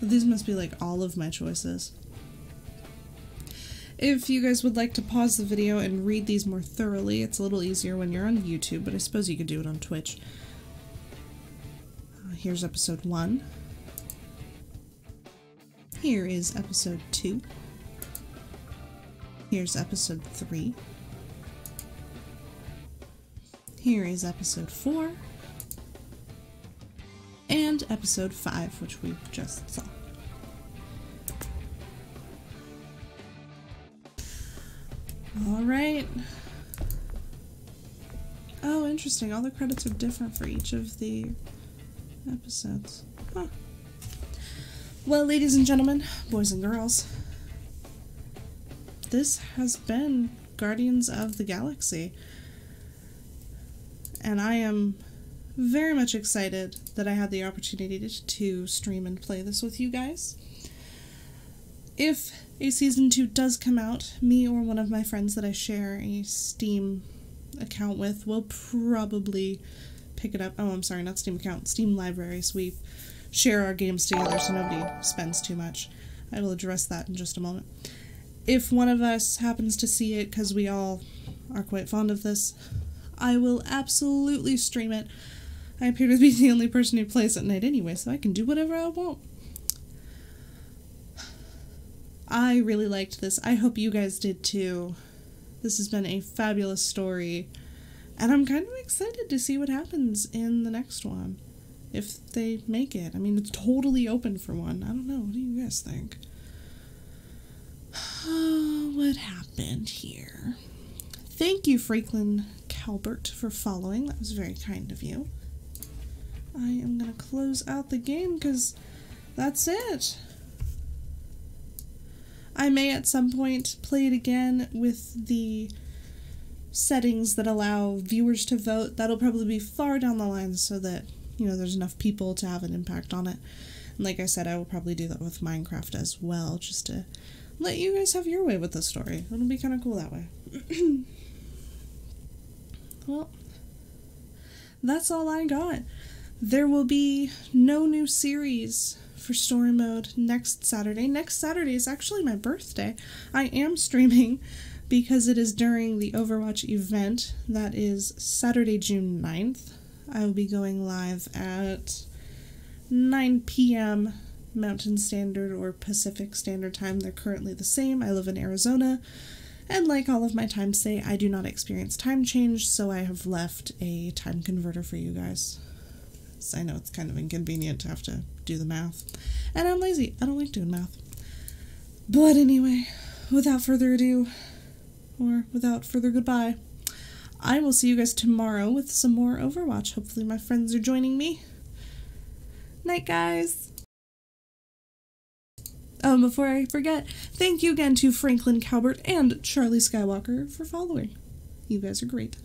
These must be like all of my choices. If you guys would like to pause the video and read these more thoroughly, it's a little easier when you're on YouTube, but I suppose you could do it on Twitch. Here's episode 1. Here is episode 2. Here's episode 3. Here is episode 4. And episode 5, which we just saw. Alright. Oh, interesting. All the credits are different for each of the episodes. Huh. Well, ladies and gentlemen, boys and girls, this has been Guardians of the Galaxy. And I am very much excited that I had the opportunity to stream and play this with you guys. If a Season 2 does come out, me or one of my friends that I share a Steam account with will probably pick it up. Oh, I'm sorry, not Steam account, Steam libraries. We share our games together so nobody spends too much. I will address that in just a moment. If one of us happens to see it, because we all are quite fond of this, I will absolutely stream it. I appear to be the only person who plays at night anyway, so I can do whatever I want. I really liked this. I hope you guys did too. This has been a fabulous story, and I'm kind of excited to see what happens in the next one. If they make it. I mean, it's totally open for one. I don't know. What do you guys think? What happened here? Thank you, Franklin Calbert, for following. That was very kind of you. I am going to close out the game because that's it. I may at some point play it again with the settings that allow viewers to vote. That'll probably be far down the line so that, you know, there's enough people to have an impact on it. And like I said, I will probably do that with Minecraft as well, just to let you guys have your way with the story. It'll be kind of cool that way. Well, that's all I got. There will be no new series for story mode next Saturday. Next Saturday is actually my birthday. I am streaming because it is during the Overwatch event. That is Saturday, June 9th. I will be going live at 9 p.m. Mountain Standard or Pacific Standard Time. They're currently the same. I live in Arizona, and like all of my times say, I do not experience time change, so I have left a time converter for you guys. So I know it's kind of inconvenient to have to do the math, and I'm lazy. I don't like doing math. But anyway, without further ado, or without further goodbye, I will see you guys tomorrow with some more Overwatch. Hopefully my friends are joining me. Night, guys! Oh, before I forget, thank you again to Franklin Calbert and Charlie Skywalker for following. You guys are great.